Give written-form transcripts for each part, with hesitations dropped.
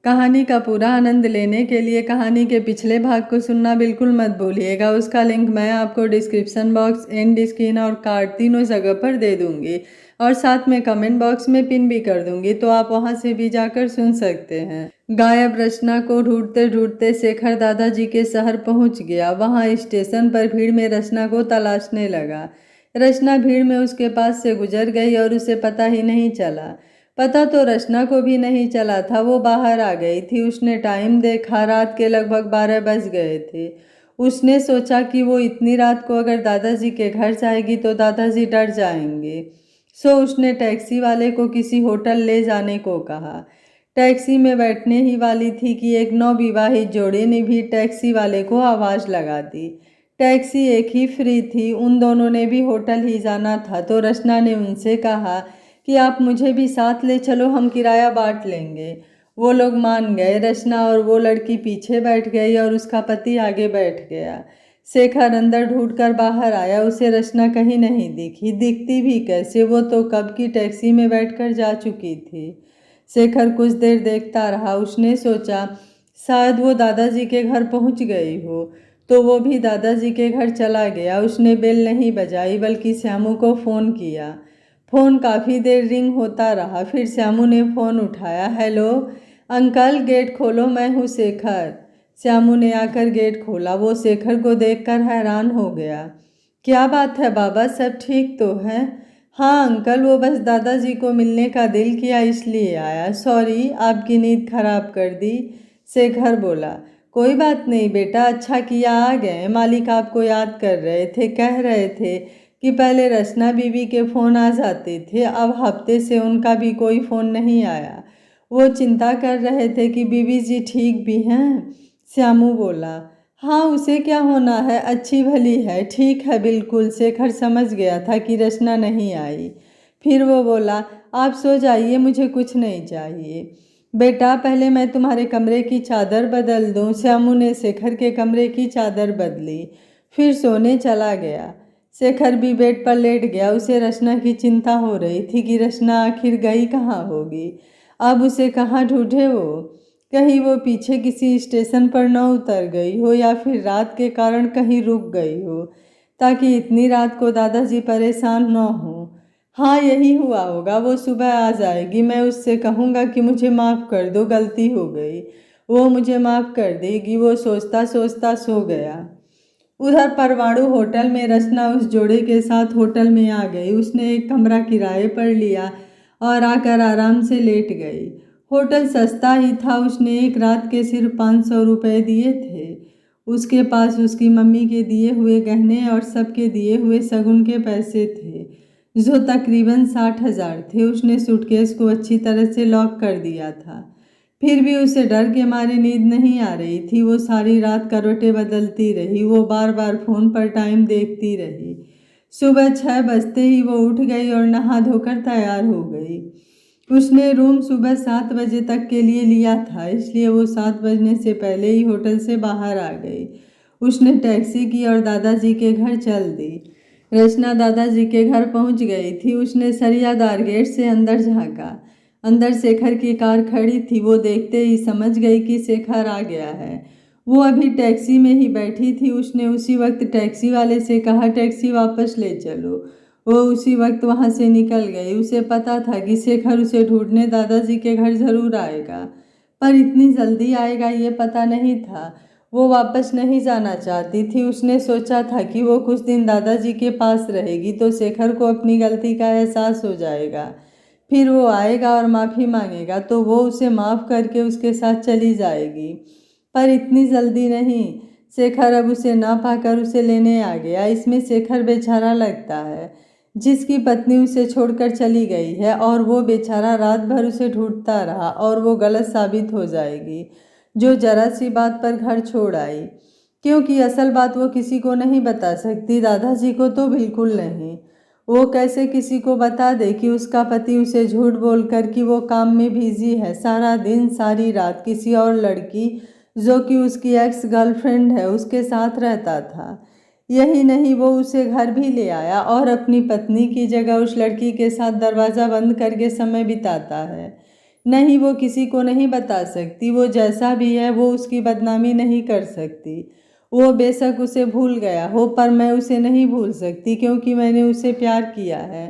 कहानी का पूरा आनंद लेने के लिए कहानी के पिछले भाग को सुनना बिल्कुल मत भूलिएगा। उसका लिंक मैं आपको डिस्क्रिप्शन बॉक्स, एंड स्क्रीन और कार्ड तीनों जगह पर दे दूंगी और साथ में कमेंट बॉक्स में पिन भी कर दूंगी, तो आप वहां से भी जाकर सुन सकते हैं। गायब रचना को ढूंढते ढूंढते शेखर दादाजी के शहर पहुंच गया। वहां स्टेशन पर भीड़ में रचना को तलाशने लगा। रचना भीड़ में उसके पास से गुजर गई और उसे पता ही नहीं चला। पता तो रचना को भी नहीं चला था, वो बाहर आ गई थी। उसने टाइम देखा, रात के लगभग 12 बज गए थे। उसने सोचा कि वो इतनी रात को अगर दादाजी के घर जाएगी तो दादाजी डर जाएंगे। सो उसने टैक्सी वाले को किसी होटल ले जाने को कहा। टैक्सी में बैठने ही वाली थी कि एक नवविवाहित जोड़े ने भी टैक्सी वाले को आवाज़ लगा दी। टैक्सी एक ही फ्री थी, उन दोनों ने भी होटल ही जाना था, तो रचना ने उनसे कहा कि आप मुझे भी साथ ले चलो, हम किराया बांट लेंगे। वो लोग मान गए। रचना और वो लड़की पीछे बैठ गई और उसका पति आगे बैठ गया। शेखर अंदर ढूंढकर बाहर आया, उसे रचना कहीं नहीं दिखी। दिखती भी कैसे, वो तो कब की टैक्सी में बैठकर जा चुकी थी। शेखर कुछ देर देखता रहा। उसने सोचा शायद वो दादाजी के घर पहुंच गई हो, तो वो भी दादाजी के घर चला गया। उसने बेल नहीं बजाई बल्कि श्यामू को फ़ोन किया। फ़ोन काफ़ी देर रिंग होता रहा, फिर श्यामू ने फ़ोन उठाया। हेलो अंकल, गेट खोलो, मैं हूँ शेखर। श्यामू ने आकर गेट खोला। वो शेखर को देखकर हैरान हो गया। क्या बात है बाबा, सब ठीक तो है? हाँ अंकल, वो बस दादाजी को मिलने का दिल किया इसलिए आया। सॉरी, आपकी नींद खराब कर दी। शेखर बोला। कोई बात नहीं बेटा, अच्छा किया आ गए। मालिक आपको याद कर रहे थे, कह रहे थे कि पहले रचना बीवी के फ़ोन आ जाते थे, अब हफ्ते से उनका भी कोई फ़ोन नहीं आया। वो चिंता कर रहे थे कि बीवी जी ठीक भी हैं। श्यामू बोला। हाँ, उसे क्या होना है, अच्छी भली है, ठीक है बिल्कुल। शेखर समझ गया था कि रचना नहीं आई। फिर वो बोला, आप सो जाइए, मुझे कुछ नहीं चाहिए। बेटा पहले मैं तुम्हारे कमरे की चादर बदल दूं। श्यामू ने शेखर के कमरे की चादर बदली, फिर सोने चला गया। शेखर भी बेड पर लेट गया। उसे रचना की चिंता हो रही थी कि रचना आखिर गई कहाँ होगी। अब उसे कहाँ ढूंढे वो? कहीं वो पीछे किसी स्टेशन पर न उतर गई हो या फिर रात के कारण कहीं रुक गई हो, ताकि इतनी रात को दादाजी परेशान न हो। हाँ, यही हुआ होगा। वो सुबह आ जाएगी, मैं उससे कहूँगा कि मुझे माफ़ कर दो, गलती हो गई। वो मुझे माफ़ कर देगी। वो सोचता सोचता सो गया। उधर परमाणु होटल में रचना उस जोड़े के साथ होटल में आ गई। उसने एक कमरा किराए पर लिया और आकर आराम से लेट गई। होटल सस्ता ही था। उसने एक रात के सिर्फ 500 रुपये दिए थे। उसके पास उसकी मम्मी के दिए हुए गहने और सबके दिए हुए शगुन के पैसे थे, जो तकरीबन 60,000 थे। उसने सूटकेस को अच्छी तरह से लॉक कर दिया था। फिर भी उसे डर के मारे नींद नहीं आ रही थी। वो सारी रात करवटें बदलती रही। वो बार बार फ़ोन पर टाइम देखती रही। सुबह 6 बजते ही वो उठ गई और नहा धोकर तैयार हो गई। उसने रूम सुबह 7 बजे तक के लिए लिया था, इसलिए वो 7 बजने से पहले ही होटल से बाहर आ गई। उसने टैक्सी की और दादाजी के घर चल दी। रचना दादाजी के घर पहुंच गई थी। उसने सरियादार गेट से अंदर झांका। अंदर शेखर की कार खड़ी थी। वो देखते ही समझ गई कि शेखर आ गया है। वो अभी टैक्सी में ही बैठी थी। उसने उसी वक्त टैक्सी वाले से कहा, टैक्सी वापस ले चलो। वो उसी वक्त वहां से निकल गई। उसे पता था कि शेखर उसे ढूंढने दादाजी के घर जरूर आएगा, पर इतनी जल्दी आएगा ये पता नहीं था। वो वापस नहीं जाना चाहती थी। उसने सोचा था कि वो कुछ दिन दादाजी के पास रहेगी तो शेखर को अपनी गलती का एहसास हो जाएगा। फिर वो आएगा और माफ़ी मांगेगा तो वो उसे माफ़ करके उसके साथ चली जाएगी। पर इतनी जल्दी नहीं। शेखर अब उसे ना पाकर उसे लेने आ गया। इसमें शेखर बेचारा लगता है, जिसकी पत्नी उसे छोड़कर चली गई है, और वो बेचारा रात भर उसे ढूंढता रहा और वो गलत साबित हो जाएगी, जो जरा सी बात पर घर छोड़ आई। क्योंकि असल बात वो किसी को नहीं बता सकती, दादाजी को तो बिल्कुल नहीं। वो कैसे किसी को बता दे कि उसका पति उसे झूठ बोलकर कि वो काम में बिजी है, सारा दिन सारी रात किसी और लड़की, जो कि उसकी एक्स गर्लफ्रेंड है, उसके साथ रहता था। यही नहीं, वो उसे घर भी ले आया और अपनी पत्नी की जगह उस लड़की के साथ दरवाज़ा बंद करके समय बिताता है। नहीं, वो किसी को नहीं बता सकती। वो जैसा भी है वो उसकी बदनामी नहीं कर सकती। वो बेशक उसे भूल गया हो, पर मैं उसे नहीं भूल सकती क्योंकि मैंने उसे प्यार किया है।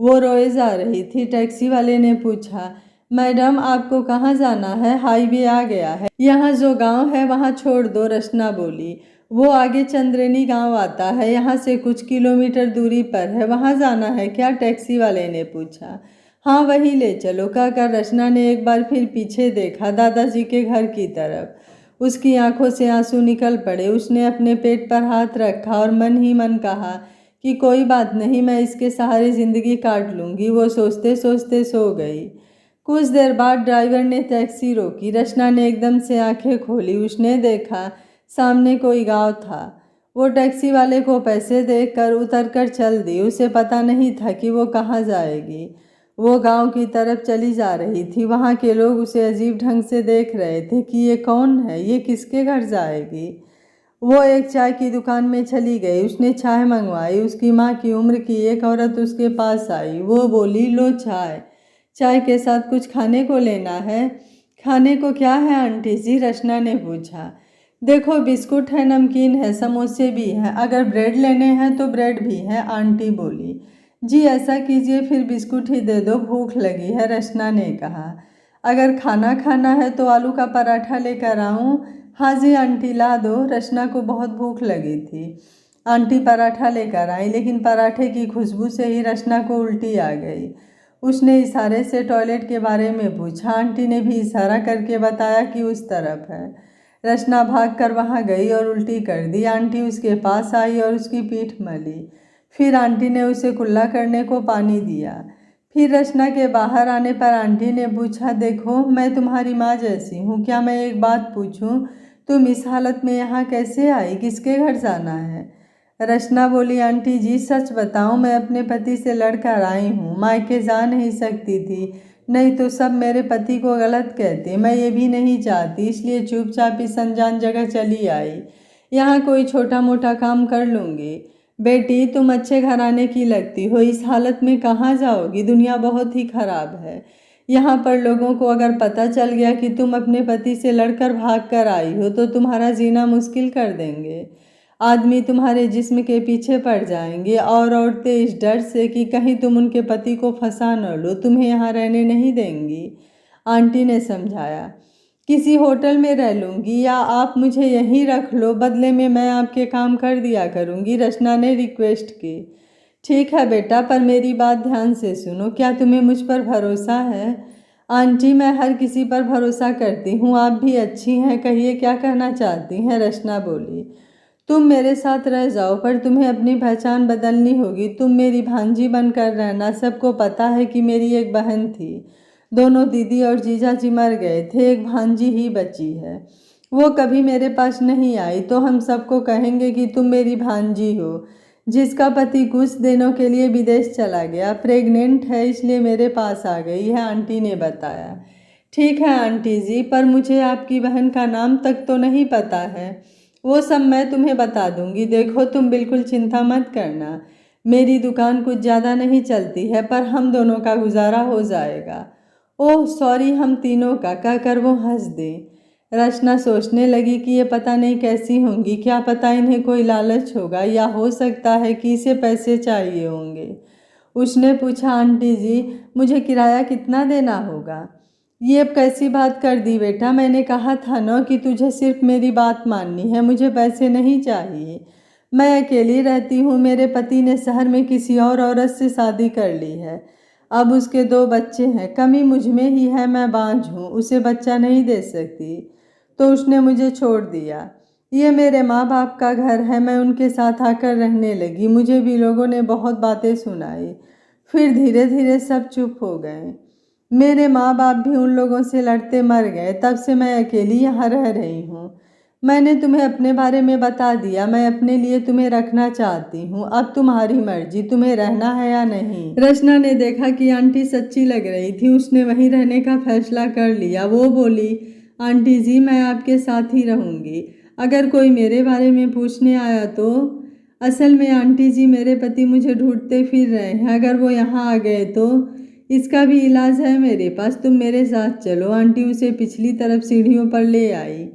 वो रोए जा रही थी। टैक्सी वाले ने पूछा, मैडम आपको कहाँ जाना है? हाईवे आ गया है, यहाँ जो गांव है वहाँ छोड़ दो, रचना बोली। वो आगे चंद्रेनी गांव आता है, यहाँ से कुछ किलोमीटर दूरी पर है, वहाँ जाना है क्या? टैक्सी वाले ने पूछा। हाँ वही ले चलो, कहकर रचना ने एक बार फिर पीछे देखा, दादाजी के घर की तरफ। उसकी आंखों से आंसू निकल पड़े। उसने अपने पेट पर हाथ रखा और मन ही मन कहा कि कोई बात नहीं, मैं इसके सहारे जिंदगी काट लूंगी। वो सोचते सोचते सो गई। कुछ देर बाद ड्राइवर ने टैक्सी रोकी। रचना ने एकदम से आंखें खोली। उसने देखा सामने कोई गांव था। वो टैक्सी वाले को पैसे देकर उतरकर चल दी। उसे पता नहीं था कि वो कहाँ जाएगी। वो गांव की तरफ चली जा रही थी। वहाँ के लोग उसे अजीब ढंग से देख रहे थे कि ये कौन है, ये किसके घर जाएगी। वो एक चाय की दुकान में चली गई। उसने चाय मंगवाई। उसकी माँ की उम्र की एक औरत उसके पास आई। वो बोली, लो चाय। चाय के साथ कुछ खाने को लेना है? खाने को क्या है आंटी जी? रचना ने पूछा। देखो, बिस्कुट है, नमकीन है, समोसे भी हैं, अगर ब्रेड लेने हैं तो ब्रेड भी है, आंटी बोली। जी ऐसा कीजिए, फिर बिस्कुट ही दे दो, भूख लगी है, रचना ने कहा। अगर खाना खाना है तो आलू का पराठा लेकर आऊं? हाँ जी आंटी, ला दो। रचना को बहुत भूख लगी थी। आंटी पराठा लेकर आई, लेकिन पराठे की खुशबू से ही रचना को उल्टी आ गई। उसने इशारे से टॉयलेट के बारे में पूछा। आंटी ने भी इशारा करके बताया कि उस तरफ है। रचना भागकर वहां गई और उल्टी कर दी। आंटी उसके पास आई और उसकी पीठ मली। फिर आंटी ने उसे कुल्ला करने को पानी दिया। फिर रचना के बाहर आने पर आंटी ने पूछा, देखो मैं तुम्हारी माँ जैसी हूँ, क्या मैं एक बात पूछूं? तुम इस हालत में यहाँ कैसे आई? किसके घर जाना है? रचना बोली, आंटी जी सच बताऊं, मैं अपने पति से लड़कर आई हूँ। मायके जा नहीं सकती थी, नहीं तो सब मेरे पति को गलत कहते। मैं ये भी नहीं चाहती, इसलिए चुपचाप इस अनजान जगह चली आई। यहाँ कोई छोटा मोटा काम कर लूँगी। बेटी तुम अच्छे घराने की लगती हो, इस हालत में कहाँ जाओगी? दुनिया बहुत ही खराब है। यहाँ पर लोगों को अगर पता चल गया कि तुम अपने पति से लड़कर भाग कर आई हो तो तुम्हारा जीना मुश्किल कर देंगे। आदमी तुम्हारे जिस्म के पीछे पड़ जाएंगे और औरतें इस डर से कि कहीं तुम उनके पति को फंसा न लो, तुम्हें यहाँ रहने नहीं देंगी। आंटी ने समझाया, किसी होटल में रह लूँगी या आप मुझे यहीं रख लो, बदले में मैं आपके काम कर दिया करूँगी। रचना ने रिक्वेस्ट की। ठीक है बेटा, पर मेरी बात ध्यान से सुनो। क्या तुम्हें मुझ पर भरोसा है? आंटी मैं हर किसी पर भरोसा करती हूँ, आप भी अच्छी हैं, कहिए क्या कहना चाहती हैं? रचना बोली, तुम मेरे साथ रह जाओ, पर तुम्हें अपनी पहचान बदलनी होगी। तुम मेरी भांजी बनकर रहना। सबको पता है कि मेरी एक बहन थी, दोनों दीदी और जीजा जी मर गए थे, एक भांजी ही बची है। वो कभी मेरे पास नहीं आई तो हम सबको कहेंगे कि तुम मेरी भांजी हो, जिसका पति कुछ दिनों के लिए विदेश चला गया, प्रेग्नेंट है, इसलिए मेरे पास आ गई है, आंटी ने बताया। ठीक है आंटी जी, पर मुझे आपकी बहन का नाम तक तो नहीं पता है। वो सब मैं तुम्हें बता दूंगी। देखो तुम बिल्कुल चिंता मत करना, मेरी दुकान कुछ ज़्यादा नहीं चलती है, पर हम दोनों का गुजारा हो जाएगा। ओह सॉरी, हम तीनों का, कहकर वो हंस दे। रचना सोचने लगी कि ये पता नहीं कैसी होंगी, क्या पता इन्हें कोई लालच होगा या हो सकता है कि इसे पैसे चाहिए होंगे। उसने पूछा, आंटी जी मुझे किराया कितना देना होगा? ये अब कैसी बात कर दी बेटा, मैंने कहा था ना कि तुझे सिर्फ मेरी बात माननी है, मुझे पैसे नहीं चाहिए। मैं अकेली रहती हूँ, मेरे पति ने शहर में किसी और औरत से शादी कर ली है। अब उसके 2 बच्चे हैं, कमी मुझ में ही है, मैं बांझ हूँ, उसे बच्चा नहीं दे सकती, तो उसने मुझे छोड़ दिया। ये मेरे माँ बाप का घर है, मैं उनके साथ आकर रहने लगी। मुझे भी लोगों ने बहुत बातें सुनाई, फिर धीरे धीरे सब चुप हो गए। मेरे माँ बाप भी उन लोगों से लड़ते मर गए, तब से मैं अकेली यहाँ रह रही हूँ। मैंने तुम्हें अपने बारे में बता दिया, मैं अपने लिए तुम्हें रखना चाहती हूँ, अब तुम्हारी मर्जी, तुम्हें रहना है या नहीं। रचना ने देखा कि आंटी सच्ची लग रही थी, उसने वहीं रहने का फैसला कर लिया। वो बोली, आंटी जी मैं आपके साथ ही रहूँगी, अगर कोई मेरे बारे में पूछने आया तो। असल में आंटी जी मेरे पति मुझे ढूंढते फिर रहे हैं, अगर वो यहाँ आ गए तो। इसका भी इलाज है मेरे पास, तुम मेरे साथ चलो। आंटी उसे पिछली तरफ सीढ़ियों पर ले आई।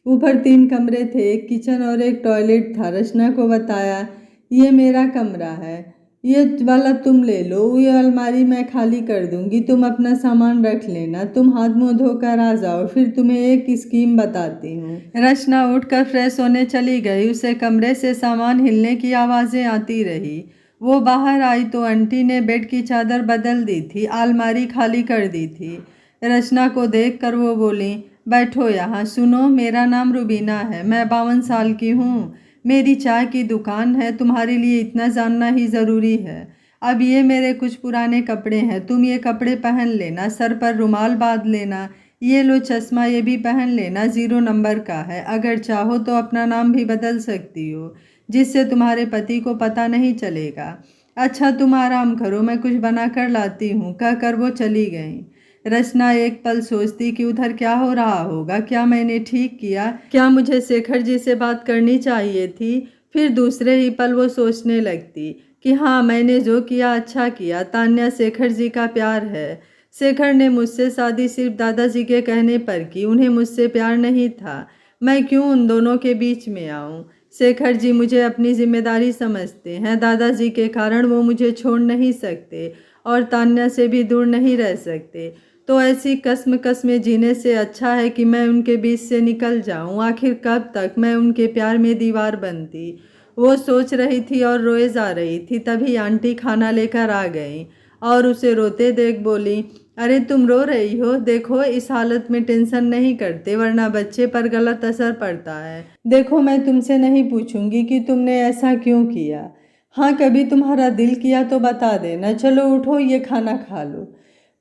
ऊपर 3 कमरे थे, एक किचन और एक टॉयलेट था। रचना को बताया, ये मेरा कमरा है, ये वाला तुम ले लो, ये अलमारी मैं खाली कर दूंगी, तुम अपना सामान रख लेना। तुम हाथ मुंह धोकर आ जाओ, फिर तुम्हें एक स्कीम बताती हूँ। रचना उठकर फ्रेश होने चली गई। उसे कमरे से सामान हिलने की आवाज़ें आती रही। वो बाहर आई तो आंटी ने बेड की चादर बदल दी थी, अलमारी खाली कर दी थी। रचना को देखकर वो बोली, बैठो यहाँ। सुनो, मेरा नाम रुबीना है, मैं 52 साल की हूँ, मेरी चाय की दुकान है, तुम्हारे लिए इतना जानना ही ज़रूरी है। अब ये मेरे कुछ पुराने कपड़े हैं, तुम ये कपड़े पहन लेना, सर पर रुमाल बांध लेना। ये लो चश्मा, ये भी पहन लेना, 0 नंबर का है। अगर चाहो तो अपना नाम भी बदल सकती हो, जिससे तुम्हारे पति को पता नहीं चलेगा। अच्छा तुम आराम करो, मैं कुछ बना कर लाती हूँ, कहकर वो चली गई। रचना एक पल सोचती कि उधर क्या हो रहा होगा, क्या मैंने ठीक किया, क्या मुझे शेखर जी से बात करनी चाहिए थी। फिर दूसरे ही पल वो सोचने लगती कि हाँ, मैंने जो किया अच्छा किया। तान्या शेखर जी का प्यार है। शेखर ने मुझसे शादी सिर्फ दादाजी के कहने पर की, उन्हें मुझसे प्यार नहीं था। मैं क्यों उन दोनों के बीच में आऊँ। शेखर जी मुझे अपनी जिम्मेदारी समझते हैं, दादाजी के कारण वो मुझे छोड़ नहीं सकते और तान्या से भी दूर नहीं रह सकते। तो ऐसी कस्म में जीने से अच्छा है कि मैं उनके बीच से निकल जाऊं। आखिर कब तक मैं उनके प्यार में दीवार बनती। वो सोच रही थी और रोए जा रही थी, तभी आंटी खाना लेकर आ गई और उसे रोते देख बोली, अरे तुम रो रही हो, देखो इस हालत में टेंशन नहीं करते वरना बच्चे पर गलत असर पड़ता है। देखो मैं तुमसे नहीं पूछूंगी कि तुमने ऐसा क्यों किया। हाँ, कभी तुम्हारा दिल किया तो बता देना। चलो उठो, ये खाना खा लो।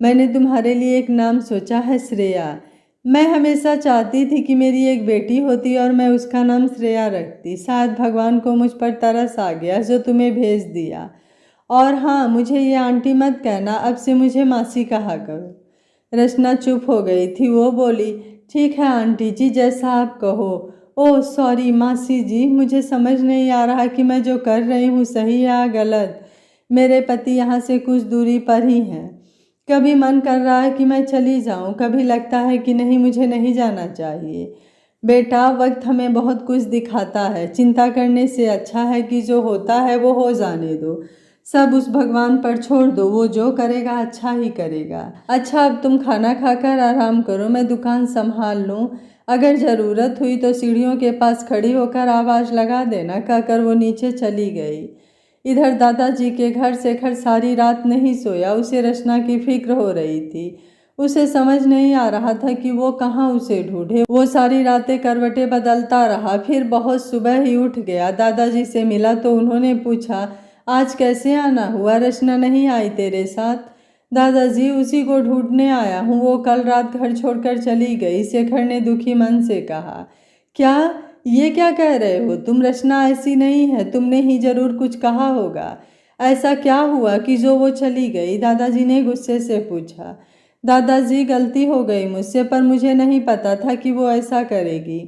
मैंने तुम्हारे लिए एक नाम सोचा है, श्रेया। मैं हमेशा चाहती थी कि मेरी एक बेटी होती और मैं उसका नाम श्रेया रखती। शायद भगवान को मुझ पर तरस आ गया जो तुम्हें भेज दिया। और हाँ, मुझे ये आंटी मत कहना, अब से मुझे मासी कहा करो। रचना चुप हो गई थी। वो बोली, ठीक है आंटी जी, जैसा आप कहो। ओह सॉरी मासी जी, मुझे समझ नहीं आ रहा कि मैं जो कर रही हूँ सही या गलत। मेरे पति यहाँ से कुछ दूरी पर ही हैं। कभी मन कर रहा है कि मैं चली जाऊं, कभी लगता है कि नहीं, मुझे नहीं जाना चाहिए। बेटा, वक्त हमें बहुत कुछ दिखाता है, चिंता करने से अच्छा है कि जो होता है वो हो जाने दो। सब उस भगवान पर छोड़ दो, वो जो करेगा अच्छा ही करेगा। अच्छा अब तुम खाना खाकर आराम करो, मैं दुकान संभाल लूँ। अगर ज़रूरत हुई तो सीढ़ियों के पास खड़ी होकर आवाज़ लगा देना, कहकर वो नीचे चली गई। इधर दादाजी के घर शेखर सारी रात नहीं सोया। उसे रचना की फिक्र हो रही थी। उसे समझ नहीं आ रहा था कि वो कहाँ उसे ढूंढे। वो सारी रातें करवटें बदलता रहा, फिर बहुत सुबह ही उठ गया। दादाजी से मिला तो उन्होंने पूछा, आज कैसे आना हुआ, रचना नहीं आई तेरे साथ। दादाजी, उसी को ढूंढने आया हूँ, वो कल रात घर छोड़कर चली गई, शेखर ने दुखी मन से कहा। क्या, ये क्या कह रहे हो तुम, रचना ऐसी नहीं है, तुमने ही जरूर कुछ कहा होगा। ऐसा क्या हुआ कि जो वो चली गई, दादाजी ने गुस्से से पूछा। दादाजी, गलती हो गई मुझसे, पर मुझे नहीं पता था कि वो ऐसा करेगी।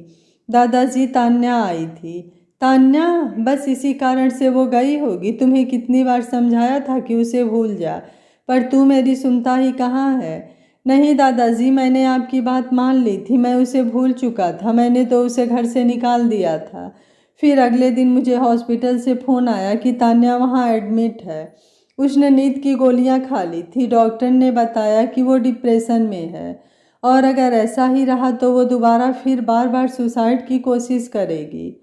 दादाजी, तान्या आई थी। तान्या, बस इसी कारण से वो गई होगी। तुम्हें कितनी बार समझाया था कि उसे भूल जा, पर तू मेरी सुनता ही कहाँ है। नहीं दादाजी, मैंने आपकी बात मान ली थी, मैं उसे भूल चुका था, मैंने तो उसे घर से निकाल दिया था। फिर अगले दिन मुझे हॉस्पिटल से फ़ोन आया कि तान्या वहाँ एडमिट है। उसने नींद की गोलियाँ खा ली थी, डॉक्टर ने बताया कि वो डिप्रेशन में है और अगर ऐसा ही रहा तो वो दोबारा फिर बार बार सुसाइड की कोशिश करेगी।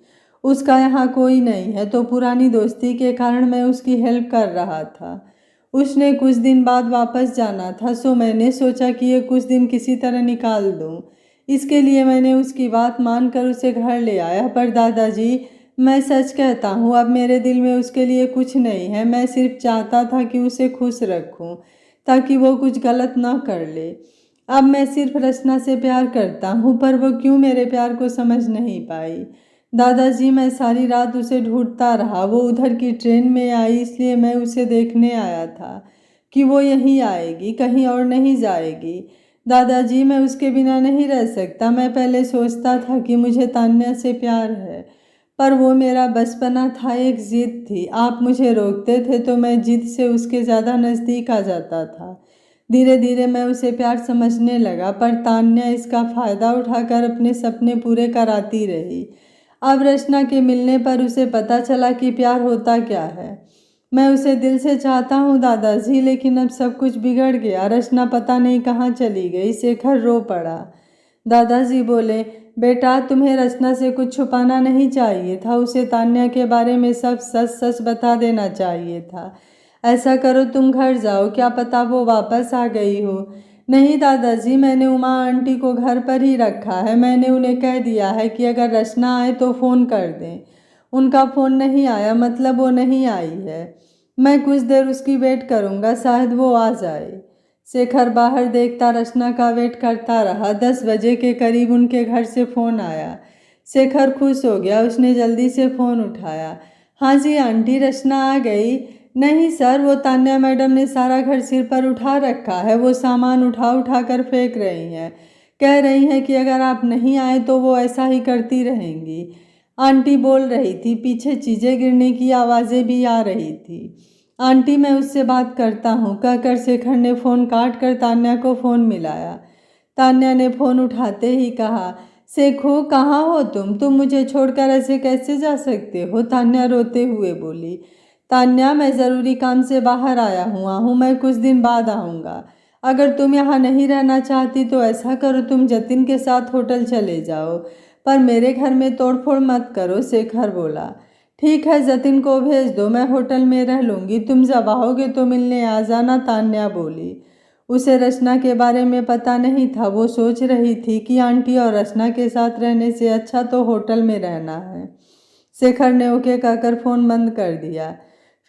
उसका यहाँ कोई नहीं है, तो पुरानी दोस्ती के कारण मैं उसकी हेल्प कर रहा था। उसने कुछ दिन बाद वापस जाना था, सो मैंने सोचा कि ये कुछ दिन किसी तरह निकाल दूं। इसके लिए मैंने उसकी बात मानकर उसे घर ले आया। पर दादाजी, मैं सच कहता हूँ, अब मेरे दिल में उसके लिए कुछ नहीं है। मैं सिर्फ चाहता था कि उसे खुश रखूँ ताकि वो कुछ गलत ना कर ले। अब मैं सिर्फ रचना से प्यार करता हूँ, पर वो क्यों मेरे प्यार को समझ नहीं पाई। दादाजी, मैं सारी रात उसे ढूंढता रहा। वो उधर की ट्रेन में आई, इसलिए मैं उसे देखने आया था कि वो यहीं आएगी, कहीं और नहीं जाएगी। दादाजी, मैं उसके बिना नहीं रह सकता। मैं पहले सोचता था कि मुझे तान्या से प्यार है, पर वो मेरा बचपना था, एक जिद थी। आप मुझे रोकते थे तो मैं जिद से उसके ज़्यादा नज़दीक आ जाता था। धीरे धीरे मैं उसे प्यार समझने लगा, पर तान्या इसका फ़ायदा उठाकर अपने सपने पूरे कराती रही। अब रचना के मिलने पर उसे पता चला कि प्यार होता क्या है। मैं उसे दिल से चाहता हूँ दादाजी, लेकिन अब सब कुछ बिगड़ गया। रचना पता नहीं कहाँ चली गई। शेखर रो पड़ा। दादाजी बोले, बेटा तुम्हें रचना से कुछ छुपाना नहीं चाहिए था, उसे तान्या के बारे में सब सच सच बता देना चाहिए था। ऐसा करो तुम घर जाओ, क्या पता वो वापस आ गई हो। नहीं दादाजी, मैंने उमा आंटी को घर पर ही रखा है। मैंने उन्हें कह दिया है कि अगर रचना आए तो फ़ोन कर दें। उनका फ़ोन नहीं आया, मतलब वो नहीं आई है। मैं कुछ देर उसकी वेट करूँगा, शायद वो आ जाए। शेखर बाहर देखता रचना का वेट करता रहा। 10 बजे के करीब उनके घर से फ़ोन आया। शेखर खुश हो गया। उसने जल्दी से फ़ोन उठाया। हाँ जी आंटी, रचना आ गई। नहीं सर, वो तान्या मैडम ने सारा घर सिर पर उठा रखा है। वो सामान उठा उठा कर फेंक रही हैं। कह रही हैं कि अगर आप नहीं आए तो वो ऐसा ही करती रहेंगी। आंटी बोल रही थी। पीछे चीज़ें गिरने की आवाज़ें भी आ रही थी। आंटी मैं उससे बात करता हूँ, कहकर शेखर ने फ़ोन काट कर तान्या को फ़ोन मिलाया। तान्या ने फ़ोन उठाते ही कहा, शेखू कहाँ हो तुम मुझे छोड़कर ऐसे कैसे जा सकते हो। तान्या रोते हुए बोली, तान्या मैं ज़रूरी काम से बाहर आया हुआ हूँ, मैं कुछ दिन बाद आऊँगा। अगर तुम यहाँ नहीं रहना चाहती तो ऐसा करो, तुम जतिन के साथ होटल चले जाओ, पर मेरे घर में तोड़फोड़ मत करो। शेखर बोला, ठीक है जतिन को भेज दो, मैं होटल में रह लूँगी, तुम जब आओगे तो मिलने आ जाना। तान्या बोली। उसे रचना के बारे में पता नहीं था। वो सोच रही थी कि आंटी और रचना के साथ रहने से अच्छा तो होटल में रहना है। शेखर ने ओके कहकर फ़ोन बंद कर दिया।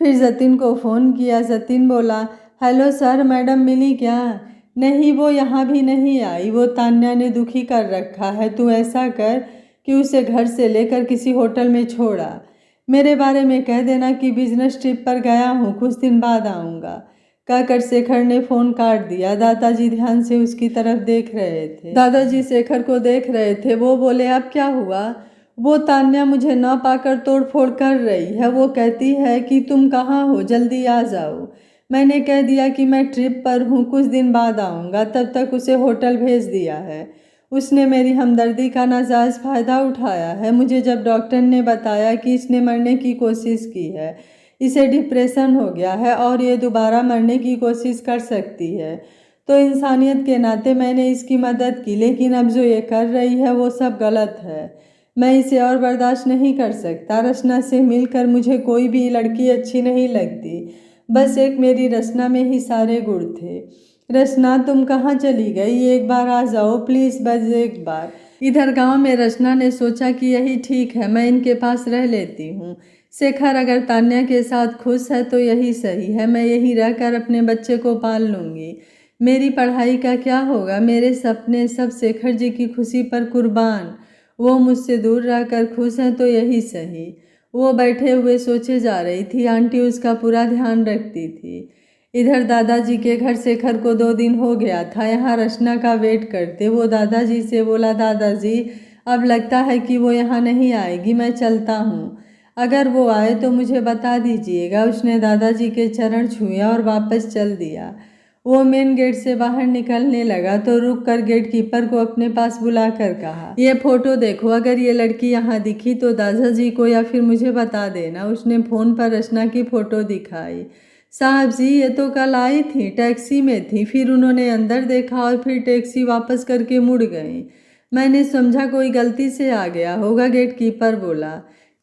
फिर जतिन को फ़ोन किया। जतिन बोला, हेलो सर, मैडम मिली क्या। नहीं, वो यहाँ भी नहीं आई। वो तान्या ने दुखी कर रखा है। तू ऐसा कर कि उसे घर से लेकर किसी होटल में छोड़ा। मेरे बारे में कह देना कि बिजनेस ट्रिप पर गया हूँ, कुछ दिन बाद आऊँगा। कहकर शेखर ने फ़ोन काट दिया। दादाजी ध्यान से उसकी तरफ देख रहे थे। दादाजी शेखर को देख रहे थे। वो बोले, अब क्या हुआ। वो तान्या मुझे न पाकर तोड़फोड़ कर रही है। वो कहती है कि तुम कहाँ हो, जल्दी आ जाओ। मैंने कह दिया कि मैं ट्रिप पर हूँ, कुछ दिन बाद आऊँगा। तब तक उसे होटल भेज दिया है। उसने मेरी हमदर्दी का नाजायज़ फ़ायदा उठाया है। मुझे जब डॉक्टर ने बताया कि इसने मरने की कोशिश की है, इसे डिप्रेशन हो गया है और ये दोबारा मरने की कोशिश कर सकती है, तो इंसानियत के नाते मैंने इसकी मदद की। लेकिन अब जो ये कर रही है वो सब गलत है। मैं इसे और बर्दाश्त नहीं कर सकता। रचना से मिलकर मुझे कोई भी लड़की अच्छी नहीं लगती। बस एक मेरी रचना में ही सारे गुण थे। रचना तुम कहाँ चली गई, एक बार आ जाओ प्लीज़, बस एक बार। इधर गांव में रचना ने सोचा कि यही ठीक है, मैं इनके पास रह लेती हूँ। शेखर अगर तान्या के साथ खुश है तो यही सही है। मैं यहीं रहकर अपने बच्चे को पाल लूँगी। मेरी पढ़ाई का क्या होगा। मेरे सपने सब शेखर जी की खुशी पर कुर्बान। वो मुझसे दूर रहकर खुश हैं तो यही सही। वो बैठे हुए सोचे जा रही थी। आंटी उसका पूरा ध्यान रखती थी। इधर दादाजी के घर शेखर को 2 दिन हो गया था यहाँ रचना का वेट करते। वो दादाजी से बोला, दादाजी अब लगता है कि वो यहाँ नहीं आएगी, मैं चलता हूँ। अगर वो आए तो मुझे बता दीजिएगा। उसने दादाजी के चरण छुए और वापस चल दिया। वो मेन गेट से बाहर निकलने लगा तो रुक कर गेट कीपर को अपने पास बुलाकर कहा, ये फ़ोटो देखो, अगर ये लड़की यहाँ दिखी तो दादाजी को या फिर मुझे बता देना। उसने फ़ोन पर रचना की फ़ोटो दिखाई। साहब जी, ये तो कल आई थी, टैक्सी में थी, फिर उन्होंने अंदर देखा और फिर टैक्सी वापस करके मुड़ गई। मैंने समझा कोई गलती से आ गया होगा। गेट कीपर बोला।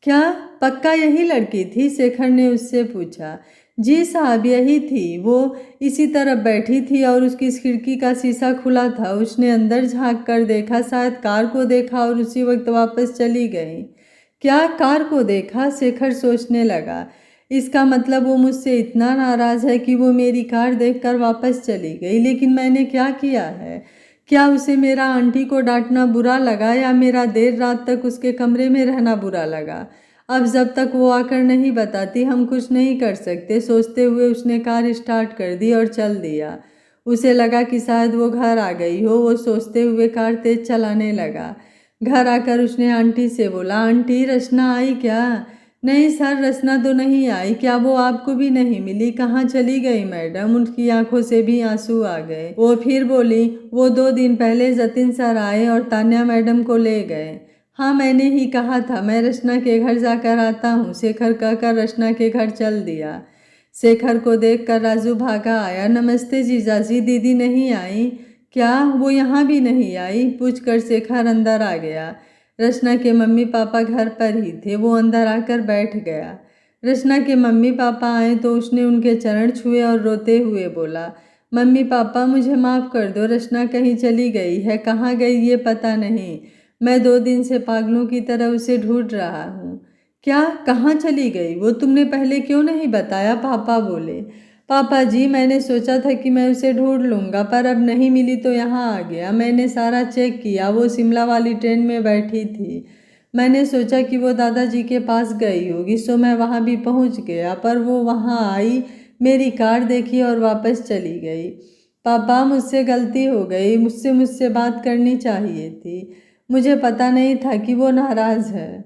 क्या पक्का यही लड़की थी, शेखर ने उससे पूछा। जी साहब, यही थी। वो इसी तरफ बैठी थी और उसकी खिड़की का शीशा खुला था। उसने अंदर झांक कर देखा, शायद कार को देखा और उसी वक्त वापस चली गई। क्या कार को देखा, शेखर सोचने लगा। इसका मतलब वो मुझसे इतना नाराज़ है कि वो मेरी कार देखकर वापस चली गई। लेकिन मैंने क्या किया है। क्या उसे मेरा आंटी को डांटना बुरा लगा या मेरा देर रात तक उसके कमरे में रहना बुरा लगा। अब जब तक वो आकर नहीं बताती हम कुछ नहीं कर सकते। सोचते हुए उसने कार स्टार्ट कर दी और चल दिया। उसे लगा कि शायद वो घर आ गई हो। वो सोचते हुए कार तेज चलाने लगा। घर आकर उसने आंटी से बोला, आंटी रचना आई क्या। नहीं सर, रचना तो नहीं आई। क्या वो आपको भी नहीं मिली? कहाँ चली गई मैडम? उनकी आंखों से भी आंसू आ गए। वो फिर बोली, वो 2 दिन पहले जतिन सर आए और तान्या मैडम को ले गए। हाँ, मैंने ही कहा था मैं रचना के घर जाकर आता हूँ, शेखर कहकर रचना के घर चल दिया। शेखर को देखकर राजू भागा आया। नमस्ते जीजाजी, दीदी नहीं आई क्या? वो यहाँ भी नहीं आई? पूछकर शेखर अंदर आ गया। रचना के मम्मी पापा घर पर ही थे। वो अंदर आकर बैठ गया। रचना के मम्मी पापा आए तो उसने उनके चरण छुए और रोते हुए बोला, मम्मी पापा मुझे माफ़ कर दो, रचना कहीं चली गई है, कहाँ गई ये पता नहीं। मैं 2 दिन से पागलों की तरह उसे ढूंढ रहा हूँ। क्या? कहाँ चली गई वो? तुमने पहले क्यों नहीं बताया? पापा बोले। पापा जी, मैंने सोचा था कि मैं उसे ढूंढ लूँगा, पर अब नहीं मिली तो यहाँ आ गया। मैंने सारा चेक किया, वो शिमला वाली ट्रेन में बैठी थी। मैंने सोचा कि वो दादाजी के पास गई होगी, सो मैं वहाँ भी पहुँच गया, पर वो वहाँ आई, मेरी कार देखी और वापस चली गई। पापा, मुझसे गलती हो गई, मुझसे बात करनी चाहिए थी। मुझे पता नहीं था कि वो नाराज़ है।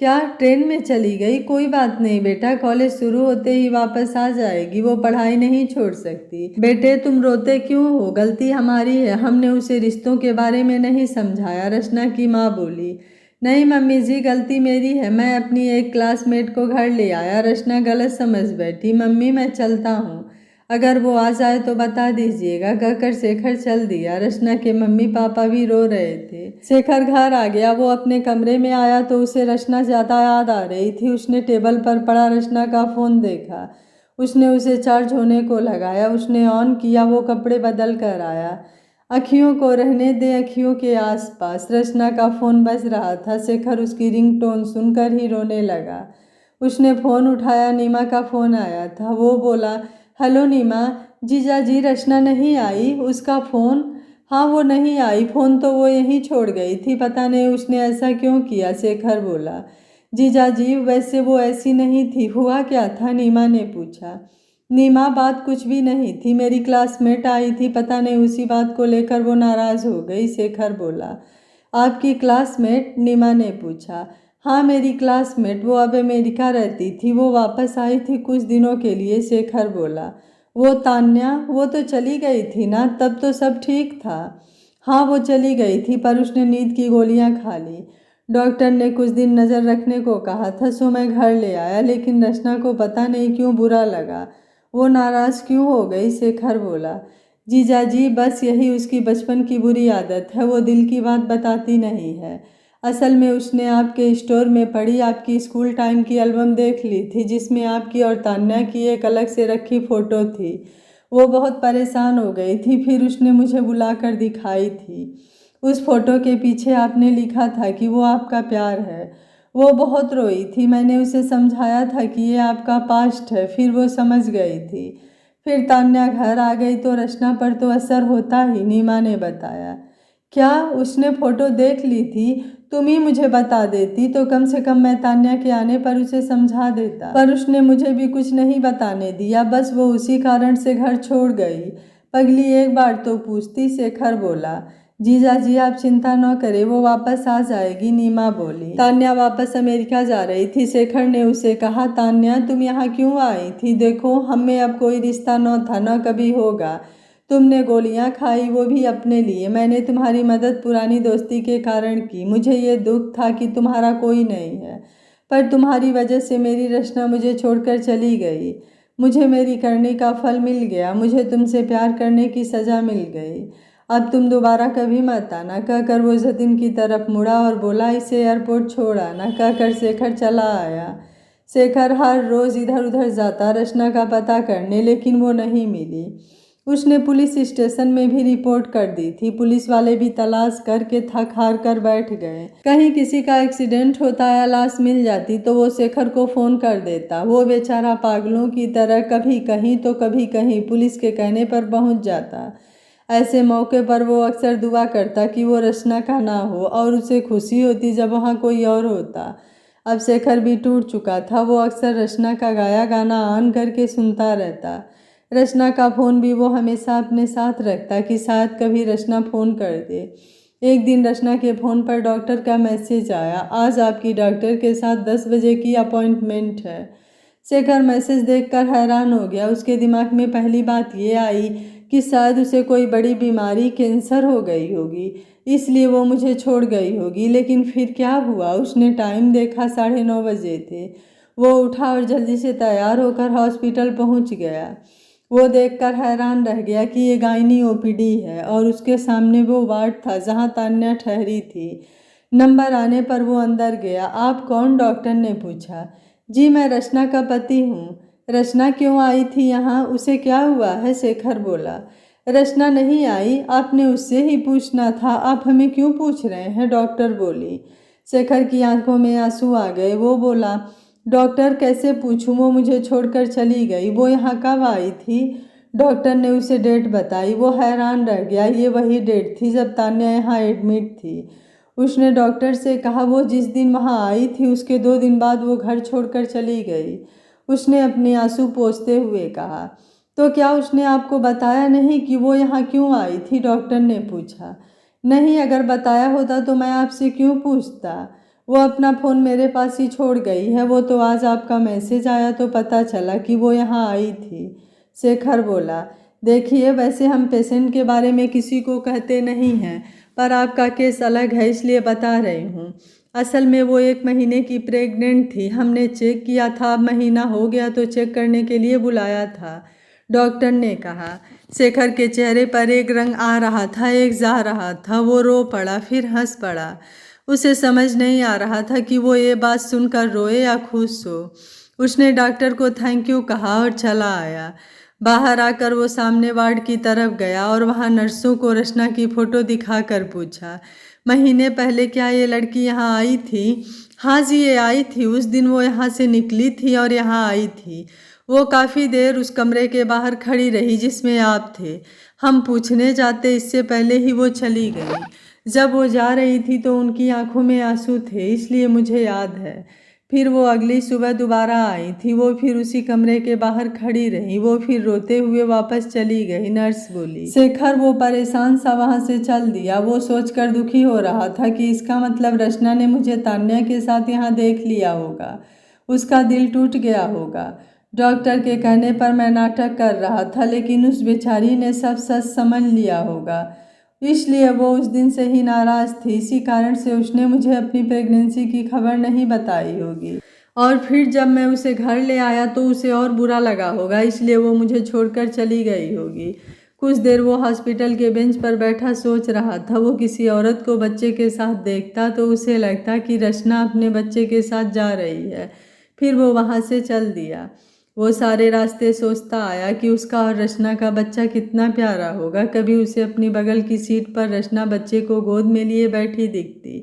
क्या? ट्रेन में चली गई? कोई बात नहीं बेटा, कॉलेज शुरू होते ही वापस आ जाएगी, वो पढ़ाई नहीं छोड़ सकती। बेटे तुम रोते क्यों हो? गलती हमारी है, हमने उसे रिश्तों के बारे में नहीं समझाया, रचना की माँ बोली। नहीं मम्मी जी, गलती मेरी है, मैं अपनी एक क्लासमेट को घर ले आया, रचना गलत समझ बैठी। मम्मी मैं चलता हूँ, अगर वो आ जाए तो बता दीजिएगा, कहकर शेखर चल दिया। रचना के मम्मी पापा भी रो रहे थे। शेखर घर आ गया। वो अपने कमरे में आया तो उसे रचना ज़्यादा याद आ रही थी। उसने टेबल पर पड़ा रचना का फ़ोन देखा। उसने उसे चार्ज होने को लगाया। उसने ऑन किया। वो कपड़े बदल कर आया। अखियों को रहने दे अखियों के आसपास। रचना का फ़ोन बज रहा था। शेखर उसकी रिंगटोन सुनकर ही रोने लगा। उसने फ़ोन उठाया। नीमा का फ़ोन आया था। वो बोला, हेलो नीमा। जीजा जी, रचना नहीं आई? उसका फ़ोन? हाँ, वो नहीं आई, फ़ोन तो वो यहीं छोड़ गई थी, पता नहीं उसने ऐसा क्यों किया। शेखर बोला। जीजा जी, वैसे वो ऐसी नहीं थी, हुआ क्या था? नीमा ने पूछा। नीमा, बात कुछ भी नहीं थी, मेरी क्लासमेट आई थी, पता नहीं उसी बात को लेकर वो नाराज़ हो गई। शेखर बोला। आपकी क्लासमेट? नीमा ने पूछा। हाँ, मेरी क्लासमेट, वो अब अमेरिका रहती थी, वो वापस आई थी कुछ दिनों के लिए। शेखर बोला। वो तान्या? वो तो चली गई थी ना, तब तो सब ठीक था। हाँ, वो चली गई थी, पर उसने नींद की गोलियां खा ली। डॉक्टर ने कुछ दिन नज़र रखने को कहा था, सो मैं घर ले आया, लेकिन रचना को पता नहीं क्यों बुरा लगा। वो नाराज़ क्यों हो गई? शेखर बोला। जीजा जी, बस यही उसकी बचपन की बुरी आदत है, वो दिल की बात बताती नहीं है। असल में उसने आपके स्टोर में पड़ी आपकी स्कूल टाइम की एल्बम देख ली थी, जिसमें आपकी और तान्या की एक अलग से रखी फ़ोटो थी। वो बहुत परेशान हो गई थी, फिर उसने मुझे बुलाकर दिखाई थी। उस फोटो के पीछे आपने लिखा था कि वो आपका प्यार है। वो बहुत रोई थी। मैंने उसे समझाया था कि ये आपका पास्ट है, फिर वो समझ गई थी। फिर तान्या घर आ गई तो रचना पर तो असर होता ही, नीमा ने बताया। क्या? उसने फ़ोटो देख ली थी? तुम ही मुझे बता देती तो कम से कम मैं तान्या के आने पर उसे समझा देता, पर उसने मुझे भी कुछ नहीं बताने दिया, बस वो उसी कारण से घर छोड़ गई। पगली, एक बार तो पूछती। शेखर बोला। जीजा जी, आप चिंता न करें, वो वापस आ जाएगी, नीमा बोली। तान्या वापस अमेरिका जा रही थी। शेखर ने उसे कहा, तान्या तुम यहाँ क्यों आई थी? देखो, हम में अब कोई रिश्ता न था, न कभी होगा। तुमने गोलियां खाई, वो भी अपने लिए। मैंने तुम्हारी मदद पुरानी दोस्ती के कारण की। मुझे ये दुख था कि तुम्हारा कोई नहीं है, पर तुम्हारी वजह से मेरी रचना मुझे छोड़कर चली गई। मुझे मेरी करने का फल मिल गया, मुझे तुमसे प्यार करने की सज़ा मिल गई। अब तुम दोबारा कभी मत आना, कहकर वो जतिन की तरफ मुड़ा और बोला, इसे एयरपोर्ट छोड़ आना, कहकर शेखर चला आया। शेखर हर रोज़ इधर उधर जाता रचना का पता करने, लेकिन वो नहीं मिली। उसने पुलिस स्टेशन में भी रिपोर्ट कर दी थी। पुलिस वाले भी तलाश करके थक हार कर बैठ गए। कहीं किसी का एक्सीडेंट होता या लाश मिल जाती तो वो शेखर को फ़ोन कर देता। वो बेचारा पागलों की तरह कभी कहीं तो कभी कहीं पुलिस के कहने पर पहुंच जाता। ऐसे मौके पर वो अक्सर दुआ करता कि वो रचना का ना हो, और उसे खुशी होती जब वहाँ कोई और होता। अब शेखर भी टूट चुका था। वो अक्सर रचना का गाया गाना ऑन करके सुनता रहता। रचना का फ़ोन भी वो हमेशा अपने साथ रखता कि शायद कभी रचना फ़ोन कर दे। एक दिन रचना के फ़ोन पर डॉक्टर का मैसेज आया, आज आपकी डॉक्टर के साथ 10 बजे की अपॉइंटमेंट है। शेखर मैसेज देखकर हैरान हो गया। उसके दिमाग में पहली बात ये आई कि शायद उसे कोई बड़ी बीमारी, कैंसर हो गई होगी, इसलिए वो मुझे छोड़ गई होगी। लेकिन फिर क्या हुआ? उसने टाइम देखा, 9:30 बजे थे। वो उठा और जल्दी से तैयार होकर हॉस्पिटल पहुंच गया। वो देखकर हैरान रह गया कि ये गायनी ओपीडी है और उसके सामने वो वार्ड था जहां तान्या ठहरी थी। नंबर आने पर वो अंदर गया। आप कौन? डॉक्टर ने पूछा। जी, मैं रचना का पति हूँ। रचना क्यों आई थी यहाँ? उसे क्या हुआ है? शेखर बोला। रचना नहीं आई, आपने उससे ही पूछना था, आप हमें क्यों पूछ रहे हैं? डॉक्टर बोली। शेखर की आंखों में आंसू आ गए। वो बोला, डॉक्टर कैसे पूछूं, वो मुझे छोड़कर चली गई। वो यहाँ कब आई थी? डॉक्टर ने उसे डेट बताई। वो हैरान रह गया। ये वही डेट थी जब तान्या यहाँ एडमिट थी। उसने डॉक्टर से कहा, वो जिस दिन वहाँ आई थी उसके 2 दिन बाद वो घर छोड़कर चली गई। उसने अपने आंसू पोंछते हुए कहा। तो क्या उसने आपको बताया नहीं कि वो यहाँ क्यों आई थी? डॉक्टर ने पूछा। नहीं, अगर बताया होता तो मैं आपसे क्यों पूछता? वो अपना फ़ोन मेरे पास ही छोड़ गई है। वो तो आज आपका मैसेज आया तो पता चला कि वो यहाँ आई थी। शेखर बोला। देखिए, वैसे हम पेशेंट के बारे में किसी को कहते नहीं हैं, पर आपका केस अलग है इसलिए बता रही हूँ। असल में वो 1 महीने की प्रेग्नेंट थी। हमने चेक किया था, अब महीना हो गया तो चेक करने के लिए बुलाया था, डॉक्टर ने कहा। शेखर के चेहरे पर एक रंग आ रहा था, एक जा रहा था। वो रो पड़ा, फिर हंस पड़ा। उसे समझ नहीं आ रहा था कि वो ये बात सुनकर रोए या खुश हो। उसने डॉक्टर को थैंक यू कहा और चला आया। बाहर आकर वो सामने वार्ड की तरफ गया और वहाँ नर्सों को रचना की फ़ोटो दिखाकर पूछा, महीने पहले क्या ये लड़की यहाँ आई थी? हाँ जी, ये आई थी। उस दिन वो यहाँ से निकली थी और यहाँ आई थी। वो काफ़ी देर उस कमरे के बाहर खड़ी रही जिसमें आप थे। हम पूछने जाते इससे पहले ही वो चली गई। जब वो जा रही थी तो उनकी आंखों में आंसू थे, इसलिए मुझे याद है। फिर वो अगली सुबह दोबारा आई थी। वो फिर उसी कमरे के बाहर खड़ी रही। वो फिर रोते हुए वापस चली गई, नर्स बोली। शेखर वो परेशान सा वहाँ से चल दिया। वो सोचकर दुखी हो रहा था कि इसका मतलब रचना ने मुझे तान्या के साथ यहाँ देख लिया होगा। उसका दिल टूट गया होगा। डॉक्टर के कहने पर मैं नाटक कर रहा था, लेकिन उस बेचारी ने सब सच समझ लिया होगा, इसलिए वो उस दिन से ही नाराज़ थी। इसी कारण से उसने मुझे अपनी प्रेगनेंसी की खबर नहीं बताई होगी और फिर जब मैं उसे घर ले आया तो उसे और बुरा लगा होगा, इसलिए वो मुझे छोड़कर चली गई होगी। कुछ देर वो हॉस्पिटल के बेंच पर बैठा सोच रहा था। वो किसी औरत को बच्चे के साथ देखता तो उसे लगता कि रचना अपने बच्चे के साथ जा रही है। फिर वो वहाँ से चल दिया। वो सारे रास्ते सोचता आया कि उसका और रचना का बच्चा कितना प्यारा होगा। कभी उसे अपनी बगल की सीट पर रचना बच्चे को गोद में लिए बैठी दिखती,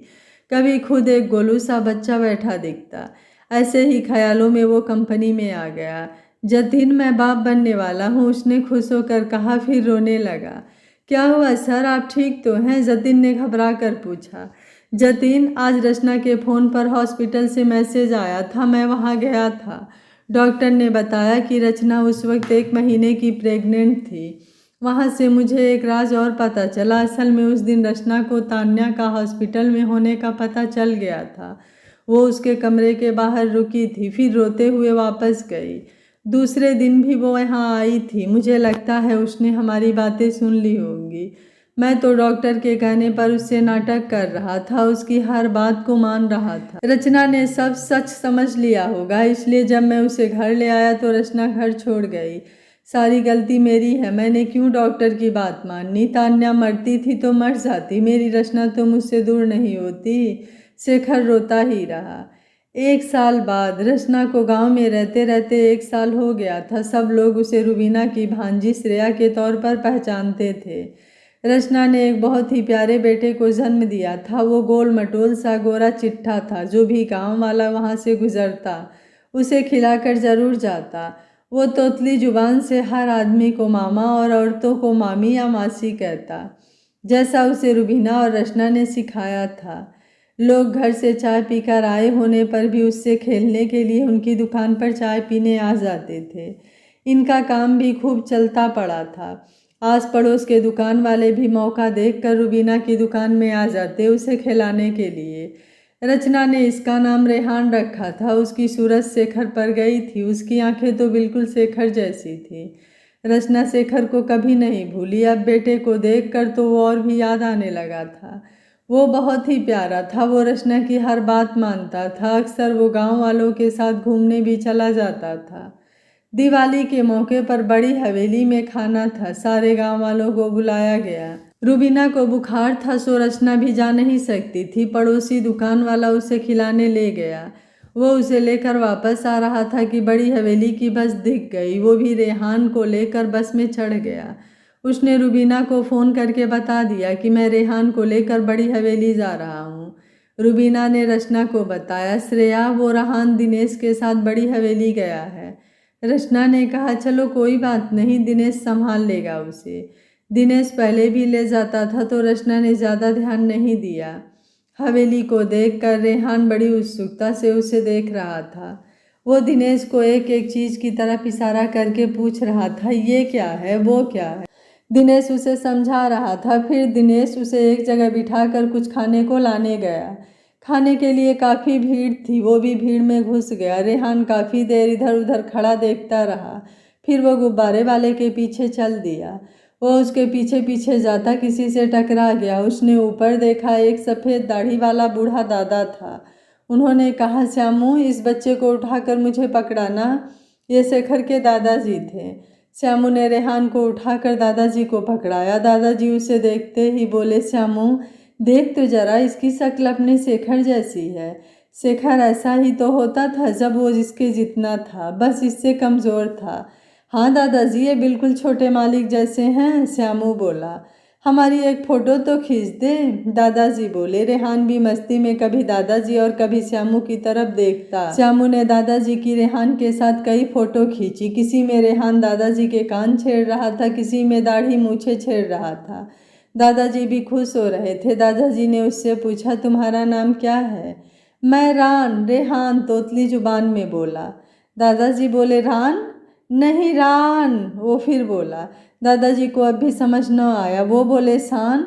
कभी खुद एक गोलू सा बच्चा बैठा दिखता। ऐसे ही ख्यालों में वो कंपनी में आ गया। जतिन, मैं बाप बनने वाला हूँ, उसने खुश होकर कहा, फिर रोने लगा। क्या हुआ सर, आप ठीक तो हैं? जतिन ने घबरा कर पूछा। जतिन, आज रचना के फ़ोन पर हॉस्पिटल से मैसेज आया था, मैं वहाँ गया था। डॉक्टर ने बताया कि रचना उस वक्त 1 महीने की प्रेग्नेंट थी। वहाँ से मुझे एक राज और पता चला। असल में उस दिन रचना को तान्या का हॉस्पिटल में होने का पता चल गया था। वो उसके कमरे के बाहर रुकी थी, फिर रोते हुए वापस गई। दूसरे दिन भी वो यहाँ आई थी। मुझे लगता है उसने हमारी बातें सुन ली होंगी। मैं तो डॉक्टर के कहने पर उससे नाटक कर रहा था, उसकी हर बात को मान रहा था। रचना ने सब सच समझ लिया होगा, इसलिए जब मैं उसे घर ले आया तो रचना घर छोड़ गई। सारी गलती मेरी है। मैंने क्यों डॉक्टर की बात मानी? तान्या मरती थी तो मर जाती, मेरी रचना तो मुझसे दूर नहीं होती। शेखर रोता ही रहा। 1 साल बाद रचना को गांव में रहते रहते 1 साल हो गया था। सब लोग उसे रुबीना की भांजी श्रेया के तौर पर पहचानते थे। रचना ने एक बहुत ही प्यारे बेटे को जन्म दिया था। वो गोल मटोल सा गोरा चिट्ठा था। जो भी गांव वाला वहां से गुजरता उसे खिलाकर जरूर जाता। वो तोतली जुबान से हर आदमी को मामा और औरतों को मामी या मासी कहता, जैसा उसे रुबीना और रचना ने सिखाया था। लोग घर से चाय पीकर आए होने पर भी उससे खेलने के लिए उनकी दुकान पर चाय पीने आ जाते थे। इनका काम भी खूब चलता पड़ा था। आस पड़ोस के दुकान वाले भी मौका देखकर रुबीना की दुकान में आ जाते उसे खिलाने के लिए। रचना ने इसका नाम रेहान रखा था। उसकी सूरत शेखर पर गई थी। उसकी आंखें तो बिल्कुल शेखर जैसी थी। रचना शेखर को कभी नहीं भूली। अब बेटे को देखकर तो वो और भी याद आने लगा था। वो बहुत ही प्यारा था। वो रचना की हर बात मानता था। अक्सर वो गांव वालों के साथ घूमने भी चला जाता था। दिवाली के मौके पर बड़ी हवेली में खाना था। सारे गांव वालों को बुलाया गया। रुबीना को बुखार था सो रचना भी जा नहीं सकती थी। पड़ोसी दुकान वाला उसे खिलाने ले गया। वो उसे लेकर वापस आ रहा था कि बड़ी हवेली की बस दिख गई। वो भी रेहान को लेकर बस में चढ़ गया। उसने रुबीना को फ़ोन करके बता दिया कि मैं रेहान को लेकर बड़ी हवेली जा रहा हूँ। रुबीना ने रचना को बताया, श्रेया वो रेहान दिनेश के साथ बड़ी हवेली गया है। रचना ने कहा, चलो कोई बात नहीं, दिनेश संभाल लेगा उसे। दिनेश पहले भी ले जाता था तो रचना ने ज़्यादा ध्यान नहीं दिया। हवेली को देखकर रेहान बड़ी उत्सुकता से उसे देख रहा था। वो दिनेश को एक एक चीज़ की तरफ इशारा करके पूछ रहा था, ये क्या है, वो क्या है। दिनेश उसे समझा रहा था। फिर दिनेश उसे एक जगह बिठाकर कुछ खाने को लाने गया। खाने के लिए काफ़ी भीड़ थी। वो भी भीड़ में घुस गया। रेहान काफ़ी देर इधर उधर खड़ा देखता रहा। फिर वो गुब्बारे वाले के पीछे चल दिया। वो उसके पीछे पीछे जाता किसी से टकरा गया। उसने ऊपर देखा, एक सफ़ेद दाढ़ी वाला बूढ़ा दादा था। उन्होंने कहा, श्यामू इस बच्चे को उठाकर मुझे पकड़ाना। ये शेखर के दादाजी थे। श्यामू ने रेहान को उठाकर दादाजी को पकड़ाया। दादाजी उसे देखते ही बोले, श्यामू देख तो जरा, इसकी शक्ल अपने शेखर जैसी है। शेखर ऐसा ही तो होता था जब वो इसके जितना था, बस इससे कमज़ोर था। हाँ दादाजी, ये बिल्कुल छोटे मालिक जैसे हैं, श्यामू बोला। हमारी एक फ़ोटो तो खींच दे, दादाजी बोले। रेहान भी मस्ती में कभी दादाजी और कभी श्यामू की तरफ देखता। श्यामू ने दादाजी की रेहान के साथ कई फ़ोटो खींची। किसी में रेहान दादाजी के कान छेड़ रहा था, किसी में दाढ़ी मूछें छेड़ रहा था। दादाजी भी खुश हो रहे थे। दादाजी ने उससे पूछा, तुम्हारा नाम क्या है? मैं रान, रेहान तोतली जुबान में बोला। दादाजी बोले, रान नहीं रान। वो फिर बोला। दादाजी को अब भी समझ न आया। वो बोले, शान।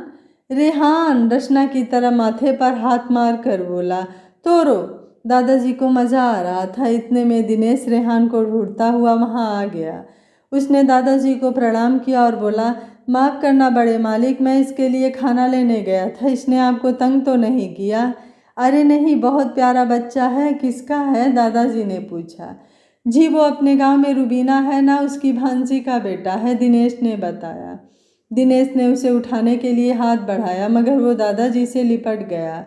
रेहान रचना की तरह माथे पर हाथ मार कर बोला, तोरो। दादाजी को मज़ा आ रहा था। इतने में दिनेश रेहान को ढूंढता हुआ वहाँ आ गया। उसने दादाजी को प्रणाम किया और बोला, माफ़ करना बड़े मालिक, मैं इसके लिए खाना लेने गया था। इसने आपको तंग तो नहीं किया? अरे नहीं, बहुत प्यारा बच्चा है। किसका है? दादाजी ने पूछा। जी वो अपने गांव में रुबीना है ना, उसकी भांजी का बेटा है, दिनेश ने बताया। दिनेश ने उसे उठाने के लिए हाथ बढ़ाया मगर वो दादाजी से लिपट गया।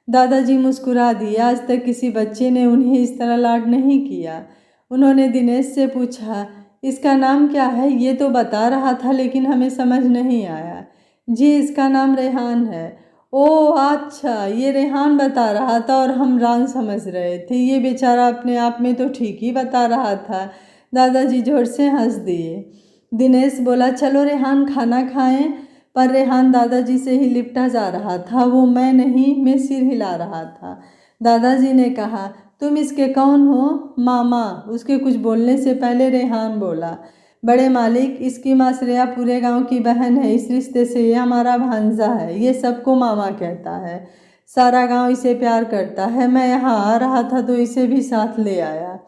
दादाजी मुस्कुरा दिए। आज तक किसी बच्चे ने उन्हें इस तरह लाड नहीं किया। उन्होंने दिनेश से पूछा, इसका नाम क्या है? ये तो बता रहा था लेकिन हमें समझ नहीं आया। जी इसका नाम रेहान है। ओह अच्छा, ये रेहान बता रहा था और हम रान समझ रहे थे। ये बेचारा अपने आप में तो ठीक ही बता रहा था। दादाजी जोर से हंस दिए। दिनेश बोला, चलो रेहान खाना खाएं। पर रेहान दादाजी से ही लिपटा जा रहा था। वो मैं नहीं, मैं सिर हिला रहा था। दादाजी ने कहा, तुम इसके कौन हो? मामा। उसके कुछ बोलने से पहले रेहान बोला, बड़े मालिक इसकी माँ श्रेया पूरे गांव की बहन है। इस रिश्ते से ये हमारा भांजा है। ये सबको मामा कहता है। सारा गांव इसे प्यार करता है। मैं यहाँ आ रहा था तो इसे भी साथ ले आया।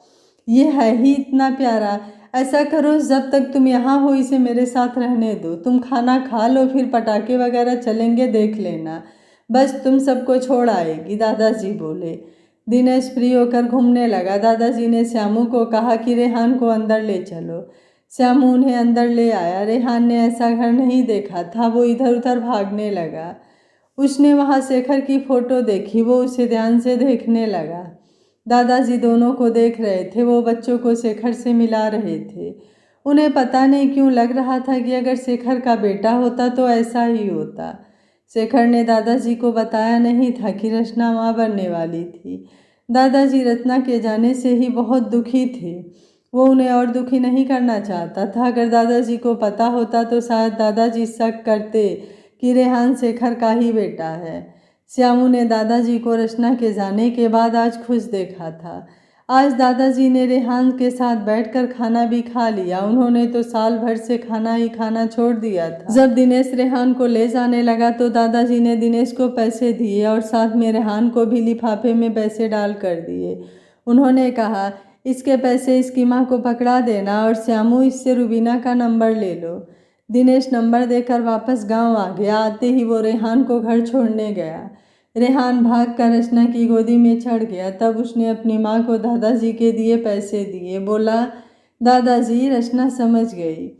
ये है ही इतना प्यारा। ऐसा करो, जब तक तुम यहाँ हो इसे मेरे साथ रहने दो। तुम खाना खा लो, फिर पटाखे वगैरह चलेंगे, देख लेना। बस तुम सबको छोड़ आएगी, दादाजी बोले। दिनेश फ्री होकर घूमने लगा। दादाजी ने श्यामू को कहा कि रेहान को अंदर ले चलो। श्यामू उन्हें अंदर ले आया। रेहान ने ऐसा घर नहीं देखा था। वो इधर उधर भागने लगा। उसने वहाँ शेखर की फ़ोटो देखी। वो उसे ध्यान से देखने लगा। दादाजी दोनों को देख रहे थे। वो बच्चों को शेखर से मिला रहे थे। उन्हें पता नहीं क्यों लग रहा था कि अगर शेखर का बेटा होता तो ऐसा ही होता। शेखर ने दादाजी को बताया नहीं था कि रचना माँ बनने वाली थी। दादाजी रचना के जाने से ही बहुत दुखी थे। वो उन्हें और दुखी नहीं करना चाहता था। अगर दादाजी को पता होता तो शायद दादाजी शक करते कि रेहान शेखर का ही बेटा है। श्यामू ने दादाजी को रचना के जाने के बाद आज खुश देखा था। आज दादाजी ने रेहान के साथ बैठकर खाना भी खा लिया। उन्होंने तो साल भर से खाना ही खाना छोड़ दिया था। जब दिनेश रेहान को ले जाने लगा तो दादाजी ने दिनेश को पैसे दिए और साथ में रेहान को भी लिफाफे में पैसे डाल कर दिए। उन्होंने कहा, इसके पैसे इसकी माँ को पकड़ा देना और श्यामू इससे रुबीना का नंबर ले लो। दिनेश नंबर देकर वापस गांव आ गया। आते ही वो रेहान को घर छोड़ने गया। रेहान भागकर रचना की गोदी में चढ़ गया। तब उसने अपनी माँ को दादाजी के दिए पैसे दिए। बोला, दादाजी। रचना समझ गई।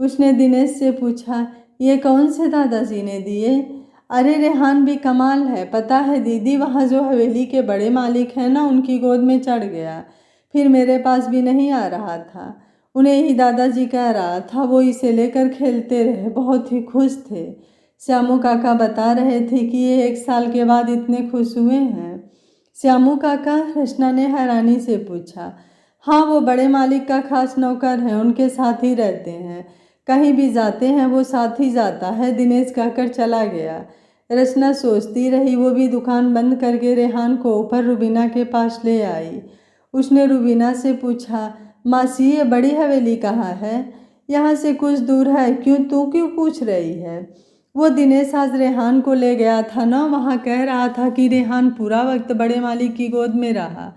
उसने दिनेश से पूछा, ये कौन से दादाजी ने दिए? अरे रेहान भी कमाल है, पता है दीदी, वहाँ जो हवेली के बड़े मालिक हैं ना, उनकी गोद में चढ़ गया। फिर मेरे पास भी नहीं आ रहा था। उन्हें ही दादाजी कह रहा था। वो इसे लेकर खेलते रहे, बहुत ही खुश थे। श्यामू काका बता रहे थे कि ये 1 साल के बाद इतने खुश हुए हैं। श्यामू काका? रचना ने हैरानी से पूछा। हाँ, वो बड़े मालिक का खास नौकर है, उनके साथ ही रहते हैं। कहीं भी जाते हैं वो साथ ही जाता है, दिनेश कहकर चला गया। रचना सोचती रही। वो भी दुकान बंद करके रेहान को ऊपर रुबीना के पास ले आई। उसने रुबीना से पूछा, मासी ये बड़ी हवेली कहाँ है? यहाँ से कुछ दूर है। तू क्यों पूछ रही है? वो दिनेश आज रेहान को ले गया था ना, वहाँ कह रहा था कि रेहान पूरा वक्त बड़े मालिक की गोद में रहा,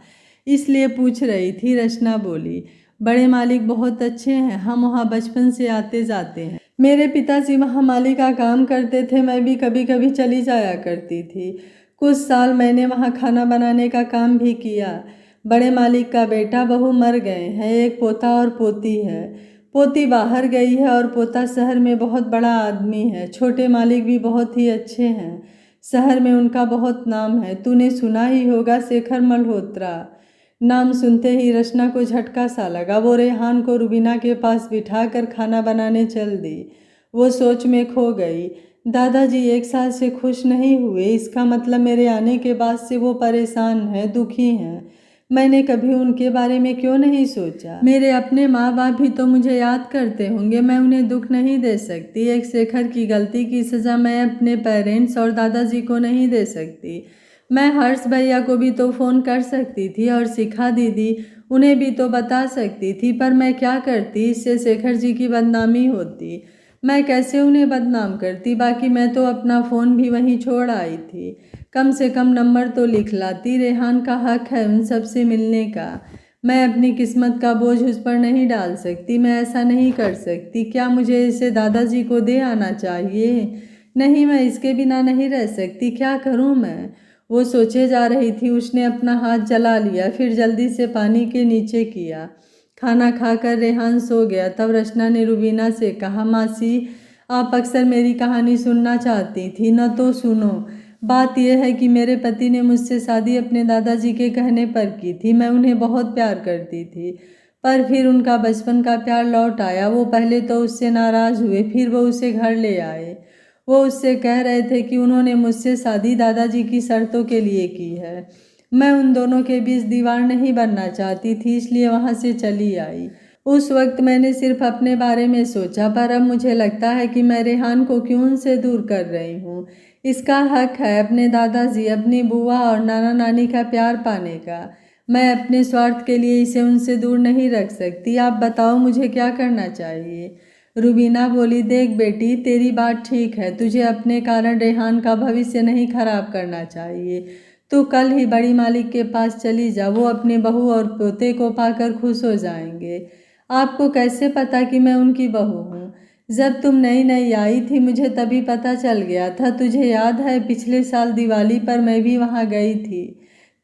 इसलिए पूछ रही थी। रचना बोली, बड़े मालिक बहुत अच्छे हैं, हम वहाँ बचपन से आते जाते हैं। मेरे पिताजी वहाँ माली का काम करते थे, मैं भी कभी कभी चली जाया करती थी। कुछ साल मैंने वहाँ खाना बनाने का काम भी किया। बड़े मालिक का बेटा बहू मर गए हैं, एक पोता और पोती है। पोती बाहर गई है और पोता शहर में बहुत बड़ा आदमी है। छोटे मालिक भी बहुत ही अच्छे हैं, शहर में उनका बहुत नाम है। तूने सुना ही होगा, शेखर मल्होत्रा। नाम सुनते ही रचना को झटका सा लगा। वो रेहान को रुबीना के पास बिठाकर खाना बनाने चल दी। वो सोच में खो गई। दादाजी 1 साल से खुश नहीं हुए, इसका मतलब मेरे आने के बाद से वो परेशान है, दुखी हैं। मैंने कभी उनके बारे में क्यों नहीं सोचा? मेरे अपने माँ बाप भी तो मुझे याद करते होंगे, मैं उन्हें दुख नहीं दे सकती। एक शेखर की गलती की सज़ा मैं अपने पेरेंट्स और दादाजी को नहीं दे सकती। मैं हर्ष भैया को भी तो फ़ोन कर सकती थी और शिखा दीदी, उन्हें भी तो बता सकती थी, पर मैं क्या करती? इससे शेखर जी की बदनामी होती। मैं कैसे उन्हें बदनाम करती? बाकी मैं तो अपना फ़ोन भी वहीं छोड़ आई थी। कम से कम नंबर तो लिख लाती। रेहान का हक है उन सबसे मिलने का। मैं अपनी किस्मत का बोझ उस पर नहीं डाल सकती, मैं ऐसा नहीं कर सकती। क्या मुझे इसे दादाजी को दे आना चाहिए? नहीं, मैं इसके बिना नहीं रह सकती, क्या करूं मैं? वो सोचे जा रही थी। उसने अपना हाथ जला लिया, फिर जल्दी से पानी के नीचे किया। खाना खाकर रेहान सो गया। तब रचना ने रुबीना से कहा, मासी आप अक्सर मेरी कहानी सुनना चाहती थी न, तो सुनो। बात यह है कि मेरे पति ने मुझसे शादी अपने दादाजी के कहने पर की थी। मैं उन्हें बहुत प्यार करती थी, पर फिर उनका बचपन का प्यार लौट आया। वो पहले तो उससे नाराज़ हुए, फिर वो उसे घर ले आए। वो उससे कह रहे थे कि उन्होंने मुझसे शादी दादाजी की शर्तों के लिए की है। मैं उन दोनों के बीच दीवार नहीं बनना चाहती थी, इसलिए वहाँ से चली आई। उस वक्त मैंने सिर्फ अपने बारे में सोचा, पर अब मुझे लगता है कि मैं रेहान को क्यों उनसे दूर कर रही हूँ। इसका हक है अपने दादाजी, अपनी बुआ और नाना नानी का प्यार पाने का। मैं अपने स्वार्थ के लिए इसे उनसे दूर नहीं रख सकती। आप बताओ मुझे क्या करना चाहिए? रुबीना बोली, देख बेटी, तेरी बात ठीक है, तुझे अपने कारण रेहान का भविष्य नहीं खराब करना चाहिए। तू कल ही बड़ी मालिक के पास चली जा, वो अपने बहू और पोते को पाकर खुश हो जाएंगे। आपको कैसे पता कि मैं उनकी बहू हूँ? जब तुम नई नई आई थी मुझे तभी पता चल गया था। तुझे याद है पिछले साल दिवाली पर मैं भी वहाँ गई थी।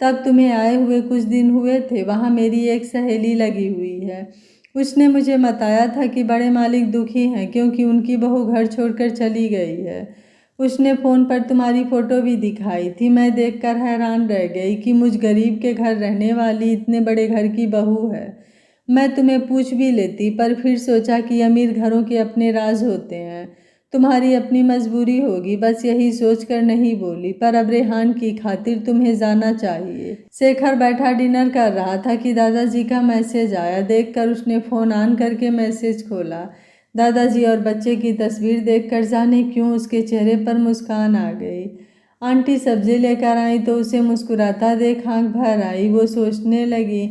तब तुम्हें आए हुए कुछ दिन हुए थे। वहाँ मेरी एक सहेली लगी हुई है। उसने मुझे बताया था कि बड़े मालिक दुखी हैं क्योंकि उनकी बहू घर छोड़कर चली गई है। उसने फ़ोन पर तुम्हारी फ़ोटो भी दिखाई थी। मैं देखकर हैरान रह गई कि मुझ गरीब के घर रहने वाली इतने बड़े घर की बहू है। मैं तुम्हें पूछ भी लेती, पर फिर सोचा कि अमीर घरों के अपने राज होते हैं, तुम्हारी अपनी मजबूरी होगी, बस यही सोचकर नहीं बोली। पर अब रेहान की खातिर तुम्हें जाना चाहिए। शेखर बैठा डिनर कर रहा था कि दादाजी का मैसेज आया। देखकर उसने फ़ोन ऑन करके मैसेज खोला। दादाजी और बच्चे की तस्वीर देखकर जाने क्यों उसके चेहरे पर मुस्कान आ गई। आंटी सब्जी लेकर आई तो उसे मुस्कुराता देख आँख भर आई। वो सोचने लगी,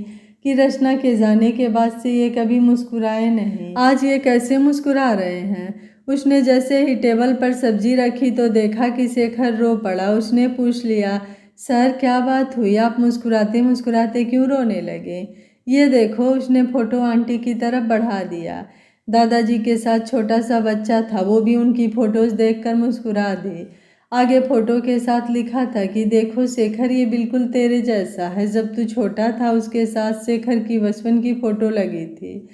कि रचना के जाने के बाद से ये कभी मुस्कुराए नहीं। आज ये कैसे मुस्कुरा रहे हैं। उसने जैसे ही टेबल पर सब्जी रखी तो देखा कि शेखर रो पड़ा। उसने पूछ लिया, सर क्या बात हुई, आप मुस्कुराते मुस्कुराते क्यों रोने लगे। ये देखो, उसने फोटो आंटी की तरफ बढ़ा दिया। दादाजी के साथ छोटा सा बच्चा था, वो भी उनकी फोटोज देखकर मुस्कुरा दी। आगे फोटो के साथ लिखा था कि देखो शेखर, ये बिल्कुल तेरे जैसा है। जब तू छोटा था उसके साथ शेखर की बचपन की फोटो लगी थी।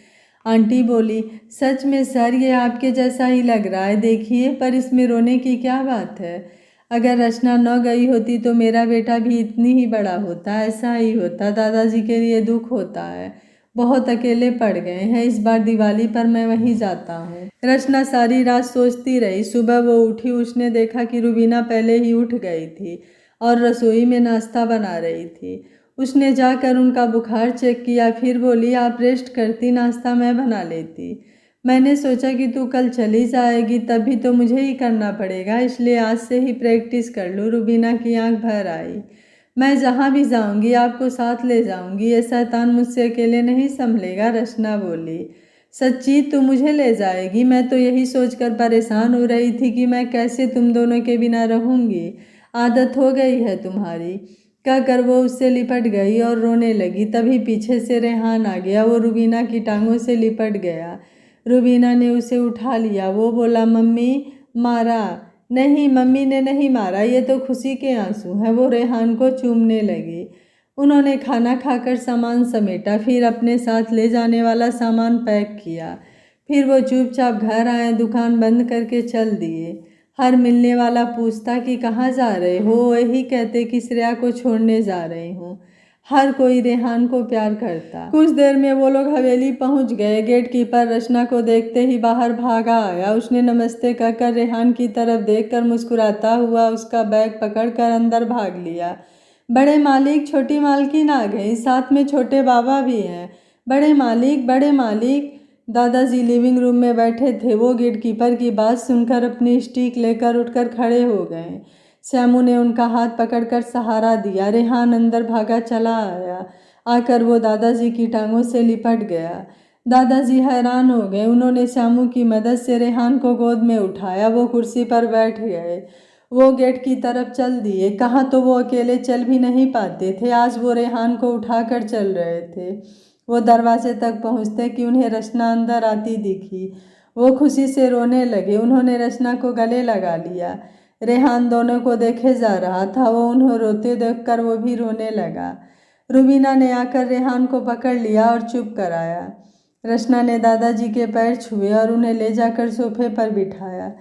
आंटी बोली, सच में सर, ये आपके जैसा ही लग रहा है, देखिए। पर इसमें रोने की क्या बात है। अगर रचना न गई होती तो मेरा बेटा भी इतनी ही बड़ा होता, ऐसा ही होता। दादाजी के लिए दुख होता है, बहुत अकेले पड़ गए हैं। इस बार दिवाली पर मैं वहीं जाता हूँ। रचना सारी रात सोचती रही। सुबह वो उठी, उसने देखा कि रुबीना पहले ही उठ गई थी और रसोई में नाश्ता बना रही थी। उसने जाकर उनका बुखार चेक किया, फिर बोली, आप रेस्ट करती, नाश्ता मैं बना लेती। मैंने सोचा कि तू कल चली जाएगी, तभी तो मुझे ही करना पड़ेगा, इसलिए आज से ही प्रैक्टिस कर लूँ। रुबीना की आंख भर आई। मैं जहाँ भी जाऊँगी आपको साथ ले जाऊँगी, ये शैतान मुझसे अकेले नहीं संभलेगा। रचना बोली, सच्ची तू मुझे ले जाएगी। मैं तो यही सोचकर परेशान हो रही थी कि मैं कैसे तुम दोनों के बिना रहूँगी। आदत हो गई है तुम्हारी। कहकर वो उससे लिपट गई और रोने लगी। तभी पीछे से रेहान आ गया। वो रुबीना की टांगों से लिपट गया। रुबीना ने उसे उठा लिया। वो बोला, मम्मी मारा? नहीं, मम्मी ने नहीं मारा, ये तो खुशी के आंसू हैं। वो रेहान को चूमने लगी। उन्होंने खाना खाकर सामान समेटा, फिर अपने साथ ले जाने वाला सामान पैक किया। फिर वो चुपचाप घर आए, दुकान बंद करके चल दिए। हर मिलने वाला पूछता कि कहाँ जा रहे हो, वही कहते कि श्रेया को छोड़ने जा रही हूँ। हर कोई रेहान को प्यार करता। कुछ देर में वो लोग हवेली पहुंच गए। गेट कीपर रचना को देखते ही बाहर भागा आया। उसने नमस्ते कहकर रेहान की तरफ देखकर मुस्कुराता हुआ उसका बैग पकड़कर अंदर भाग लिया। बड़े मालिक, छोटी मालकिन आ गई, साथ में छोटे बाबा भी हैं। बड़े मालिक, बड़े मालिक। दादाजी लिविंग रूम में बैठे थे। वो गेट कीपर की बात सुनकर अपनी स्टिक लेकर उठकर खड़े हो गए। श्यामू ने उनका हाथ पकड़कर सहारा दिया। रेहान अंदर भागा चला आया। आकर वो दादाजी की टांगों से लिपट गया। दादाजी हैरान हो गए। उन्होंने श्यामू की मदद से रेहान को गोद में उठाया। वो कुर्सी पर बैठ गए। वो गेट की तरफ चल दिए। कहाँ तो वो अकेले चल भी नहीं पाते थे, आज वो रेहान को उठाकर चल रहे थे। वो दरवाजे तक पहुँचते कि उन्हें रचना अंदर आती दिखी। वो खुशी से रोने लगे। उन्होंने रचना को गले लगा लिया। रेहान दोनों को देखे जा रहा था। वो उन्हें रोते देखकर वो भी रोने लगा। रुबीना ने आकर रेहान को पकड़ लिया और चुप कराया। रचना ने दादाजी के पैर छुए और उन्हें ले जाकर सोफे पर बिठाया।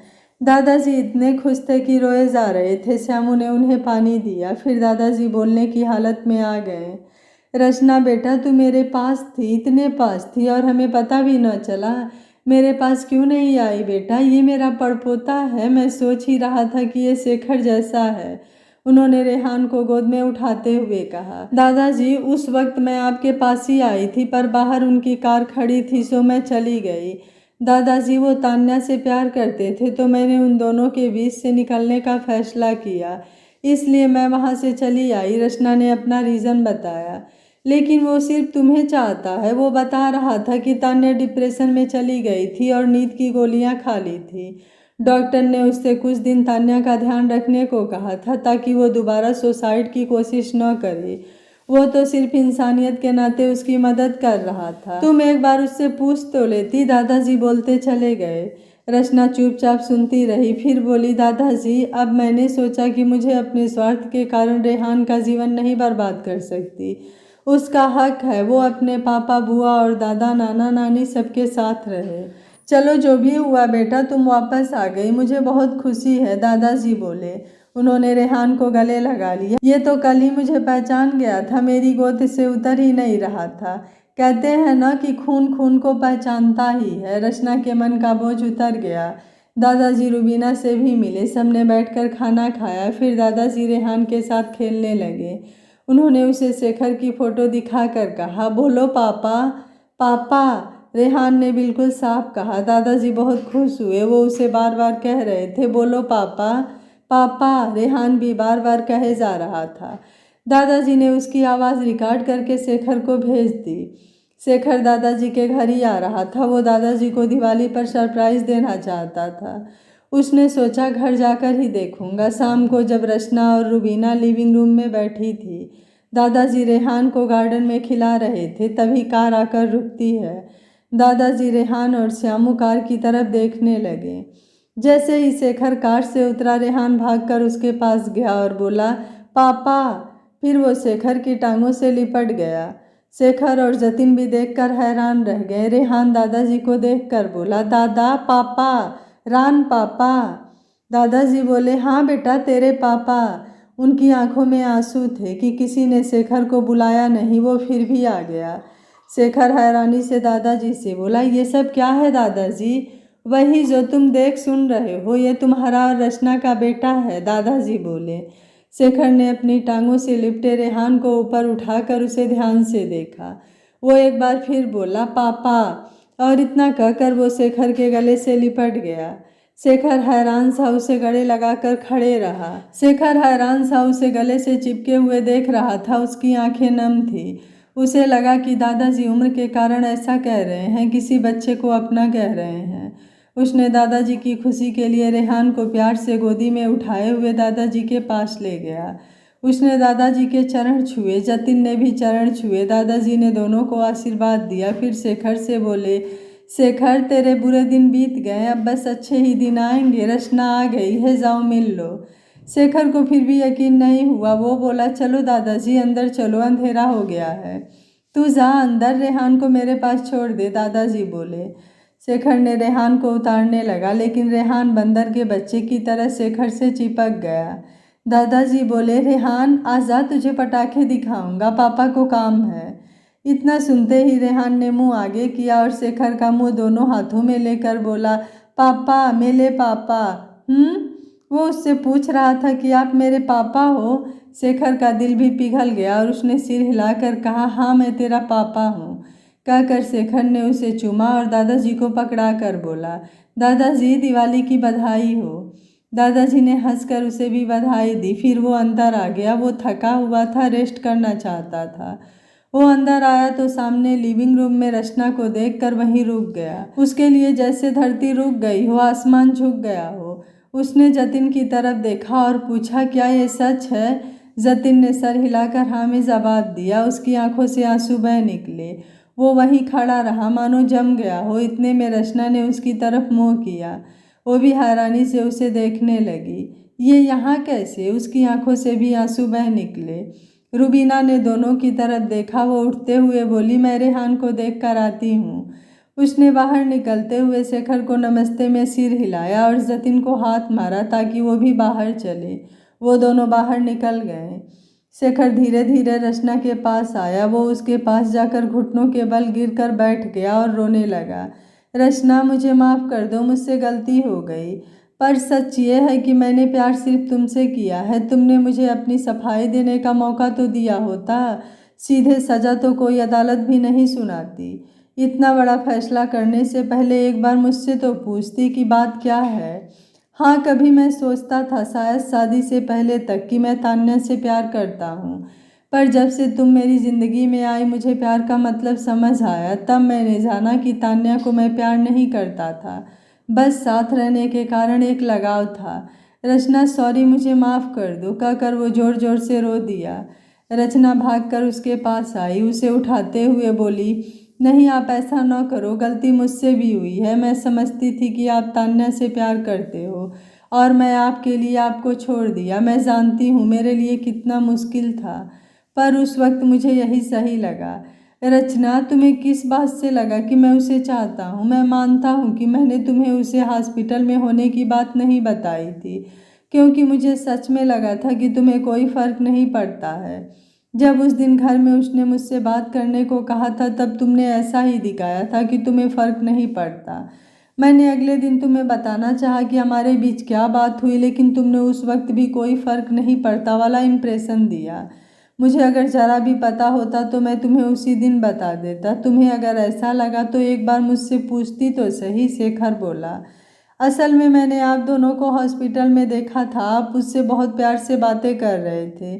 दादाजी इतने खुश थे कि रोए जा रहे थे। श्यामू ने उन्हें पानी दिया। फिर दादाजी बोलने की हालत में आ गए। रचना बेटा, तू मेरे पास थी, इतने पास थी और हमें पता भी न चला। मेरे पास क्यों नहीं आई बेटा? ये मेरा पड़पोता है। मैं सोच ही रहा था कि ये शेखर जैसा है। उन्होंने रेहान को गोद में उठाते हुए कहा। दादाजी, उस वक्त मैं आपके पास ही आई थी, पर बाहर उनकी कार खड़ी थी, सो मैं चली गई। दादाजी, वो तान्या से प्यार करते थे, तो मैंने उन दोनों के बीच से निकलने का फैसला किया, इसलिए मैं वहाँ से चली आई। रचना ने अपना रीज़न बताया। लेकिन वो सिर्फ तुम्हें चाहता है। वो बता रहा था कि तान्या डिप्रेशन में चली गई थी और नींद की गोलियां खा ली थी। डॉक्टर ने उससे कुछ दिन तान्या का ध्यान रखने को कहा था, ताकि वो दोबारा सुसाइड की कोशिश न करे। वो तो सिर्फ इंसानियत के नाते उसकी मदद कर रहा था। तुम एक बार उससे पूछ तो लेती। दादाजी बोलते चले गए। रचना चुपचाप सुनती रही। फिर बोली, दादाजी, अब मैंने सोचा कि मुझे अपने स्वार्थ के कारण रेहान का जीवन नहीं बर्बाद कर सकती। उसका हक है वो अपने पापा, बुआ और दादा, नाना, नानी सबके साथ रहे। चलो, जो भी हुआ बेटा, तुम वापस आ गई, मुझे बहुत खुशी है। दादाजी बोले। उन्होंने रेहान को गले लगा लिया। ये तो कल ही मुझे पहचान गया था, मेरी गोद से उतर ही नहीं रहा था। कहते हैं ना कि खून खून को पहचानता ही है। रचना के मन का बोझ उतर गया। दादाजी रुबीना से भी मिले। सबने बैठकर खाना खाया। फिर दादाजी रेहान के साथ खेलने लगे। उन्होंने उसे शेखर की फोटो दिखाकर कहा, बोलो पापा, पापा। रेहान ने बिल्कुल साफ कहा। दादाजी बहुत खुश हुए। वो उसे बार बार कह रहे थे, बोलो पापा, पापा। रेहान भी बार बार कहे जा रहा था। दादाजी ने उसकी आवाज़ रिकॉर्ड करके शेखर को भेज दी। शेखर दादाजी के घर ही आ रहा था। वो दादाजी को दिवाली पर सरप्राइज़ देना चाहता था। उसने सोचा घर जाकर ही देखूंगा। शाम को जब रचना और रुबीना लिविंग रूम में बैठी थी, दादाजी रेहान को गार्डन में खिला रहे थे, तभी कार आकर रुकती है। दादाजी रेहान और श्यामू कार की तरफ देखने लगे। जैसे ही शेखर कार से उतरा, रेहान भागकर उसके पास गया और बोला, पापा। फिर वो शेखर की टांगों से लिपट गया। शेखर और जतिन भी देखकर हैरान रह गए। रेहान दादाजी को देखकर बोला, दादा, पापा, रान पापा। दादाजी बोले, हाँ बेटा, तेरे पापा। उनकी आंखों में आंसू थे कि किसी ने शेखर को बुलाया नहीं, वो फिर भी आ गया। शेखर हैरानी से दादाजी से बोला, ये सब क्या है दादाजी? वही जो तुम देख सुन रहे हो, ये तुम्हारा और रचना का बेटा है, दादाजी बोले। शेखर ने अपनी टांगों से लिपटे रेहान को ऊपर उठाकर उसे ध्यान से देखा। वो एक बार फिर बोला, पापा, और इतना कहकर वो शेखर के गले से लिपट गया। शेखर हैरान सा उसे गले लगाकर खड़े रहा। शेखर हैरान सा उसे गले से चिपके हुए देख रहा था। उसकी आंखें नम थी। उसे लगा कि दादाजी उम्र के कारण ऐसा कह रहे हैं, किसी बच्चे को अपना कह रहे हैं। उसने दादाजी की खुशी के लिए रेहान को प्यार से गोदी में उठाए हुए दादाजी के पास ले गया। उसने दादाजी के चरण छुए। जतिन ने भी चरण छुए। दादाजी ने दोनों को आशीर्वाद दिया। फिर शेखर से बोले, शेखर, तेरे बुरे दिन बीत गए, अब बस अच्छे ही दिन आएंगे। रचना आ गई है, जाओ मिल लो। शेखर को फिर भी यकीन नहीं हुआ। वो बोला, चलो दादाजी, अंदर चलो, अंधेरा हो गया है। तू जा अंदर, रेहान को मेरे पास छोड़ दे, दादाजी बोले। शेखर ने रेहान को उतारने लगा, लेकिन रेहान बंदर के बच्चे की तरह शेखर से चिपक गया। दादाजी बोले, रेहान आजा, तुझे पटाखे दिखाऊंगा, पापा को काम है। इतना सुनते ही रेहान ने मुंह आगे किया और शेखर का मुंह दोनों हाथों में लेकर बोला, पापा, मेरे पापा। वो उससे पूछ रहा था कि आप मेरे पापा हो। शेखर का दिल भी पिघल गया और उसने सिर हिलाकर कहा, हाँ, मैं तेरा पापा हूँ। कहकर शेखर ने उसे चूमा और दादाजी को पकड़ा कर बोला, दादाजी, दिवाली की बधाई हो। दादाजी ने हंसकर उसे भी बधाई दी। फिर वो अंदर आ गया। वो थका हुआ था, रेस्ट करना चाहता था। वो अंदर आया तो सामने लिविंग रूम में रचना को देखकर वहीं रुक गया। उसके लिए जैसे धरती रुक गई हो, आसमान झुक गया हो। उसने जतिन की तरफ देखा और पूछा, क्या ये सच है? जतिन ने सर हिलाकर हाँ में जवाब दिया। उसकी आंखों से आंसू बह निकले। वो वहीं खड़ा रहा, मानो जम गया हो। इतने में रचना ने उसकी तरफ मुँह किया। वो भी हैरानी से उसे देखने लगी। ये यहाँ कैसे? उसकी आंखों से भी आंसू बह निकले। रुबीना ने दोनों की तरफ देखा। वो उठते हुए बोली, मैं रेहान को देखकर आती हूँ। उसने बाहर निकलते हुए शेखर को नमस्ते में सिर हिलाया और जतिन को हाथ मारा ताकि वो भी बाहर चले। वो दोनों बाहर निकल गए। शेखर धीरे धीरे रचना के पास आया। वो उसके पास जाकर घुटनों के बल गिरकर बैठ गया और रोने लगा। रचना, मुझे माफ़ कर दो, मुझसे गलती हो गई। पर सच ये है कि मैंने प्यार सिर्फ तुमसे किया है। तुमने मुझे अपनी सफाई देने का मौका तो दिया होता। सीधे सज़ा तो कोई अदालत भी नहीं सुनाती। इतना बड़ा फैसला करने से पहले एक बार मुझसे तो पूछती कि बात क्या है। हाँ, कभी मैं सोचता था शायद शादी से पहले तक कि मैं तान्या से प्यार करता हूँ, पर जब से तुम मेरी ज़िंदगी में आई, मुझे प्यार का मतलब समझ आया। तब मैंने जाना कि तान्या को मैं प्यार नहीं करता था, बस साथ रहने के कारण एक लगाव था। रचना, सॉरी, मुझे माफ़ कर दो, कहकर वो ज़ोर ज़ोर से रो दिया। रचना भागकर उसके पास आई। उसे उठाते हुए बोली, नहीं, आप ऐसा न करो, गलती मुझसे भी हुई है। मैं समझती थी कि आप तान्या से प्यार करते हो और मैं आपके लिए आपको छोड़ दिया। मैं जानती हूँ मेरे लिए कितना मुश्किल था, पर उस वक्त मुझे यही सही लगा। रचना, तुम्हें किस बात से लगा कि मैं उसे चाहता हूँ? मैं मानता हूँ कि मैंने तुम्हें उसे हॉस्पिटल में होने की बात नहीं बताई थी, क्योंकि मुझे सच में लगा था कि तुम्हें कोई फ़र्क नहीं पड़ता है। जब उस दिन घर में उसने मुझसे बात करने को कहा था, तब तुमने ऐसा ही दिखाया था कि तुम्हें फ़र्क नहीं पड़ता। मैंने अगले दिन तुम्हें बताना चाहा कि हमारे बीच क्या बात हुई, लेकिन तुमने उस वक्त भी कोई फ़र्क नहीं पड़ता वाला इम्प्रेशन दिया। मुझे अगर ज़रा भी पता होता तो मैं तुम्हें उसी दिन बता देता। तुम्हें अगर ऐसा लगा तो एक बार मुझसे पूछती तो सही, शेखर बोला। असल में मैंने आप दोनों को हॉस्पिटल में देखा था। आप उससे बहुत प्यार से बातें कर रहे थे।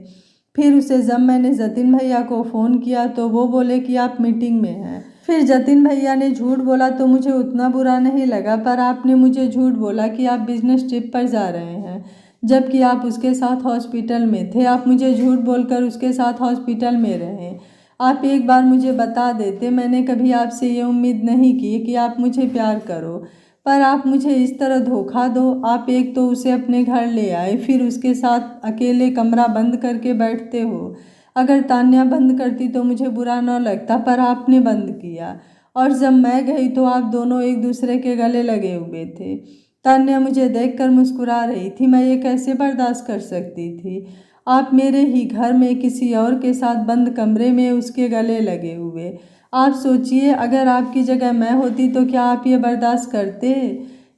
फिर उसे जब मैंने जतिन भैया को फ़ोन किया तो वो बोले कि आप मीटिंग में हैं। फिर जतिन भैया ने झूठ बोला तो मुझे उतना बुरा नहीं लगा, पर आपने मुझे झूठ बोला कि आप बिजनेस ट्रिप पर जा रहे हैं, जबकि आप उसके साथ हॉस्पिटल में थे। आप मुझे झूठ बोलकर उसके साथ हॉस्पिटल में रहे। आप एक बार मुझे बता देते। मैंने कभी आपसे ये उम्मीद नहीं की कि आप मुझे प्यार करो, पर आप मुझे इस तरह धोखा दो। आप एक तो उसे अपने घर ले आए, फिर उसके साथ अकेले कमरा बंद करके बैठते हो। अगर तान्या बंद करती तो मुझे बुरा न लगता, पर आपने बंद किया, और जब मैं गई तो आप दोनों एक दूसरे के गले लगे हुए थे। तान्या मुझे देखकर मुस्कुरा रही थी। मैं ये कैसे बर्दाश्त कर सकती थी? आप मेरे ही घर में किसी और के साथ बंद कमरे में उसके गले लगे हुए। आप सोचिए, अगर आपकी जगह मैं होती तो क्या आप ये बर्दाश्त करते?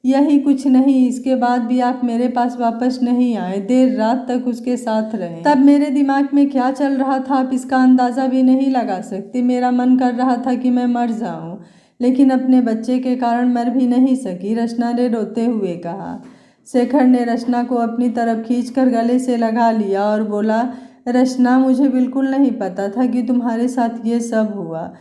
यही कुछ नहीं, इसके बाद भी आप मेरे पास वापस नहीं आए, देर रात तक उसके साथ रहे। तब मेरे दिमाग में क्या चल रहा था आप इसका अंदाज़ा भी नहीं लगा सकती। मेरा मन कर रहा था कि मैं मर जाऊं, लेकिन अपने बच्चे के कारण मर भी नहीं सकी, रचना ने रोते हुए कहा। शेखर ने रचना को अपनी तरफ खींचकर गले से लगा लिया और बोला, रचना, मुझे बिल्कुल नहीं पता था कि तुम्हारे साथ ये सब हुआ।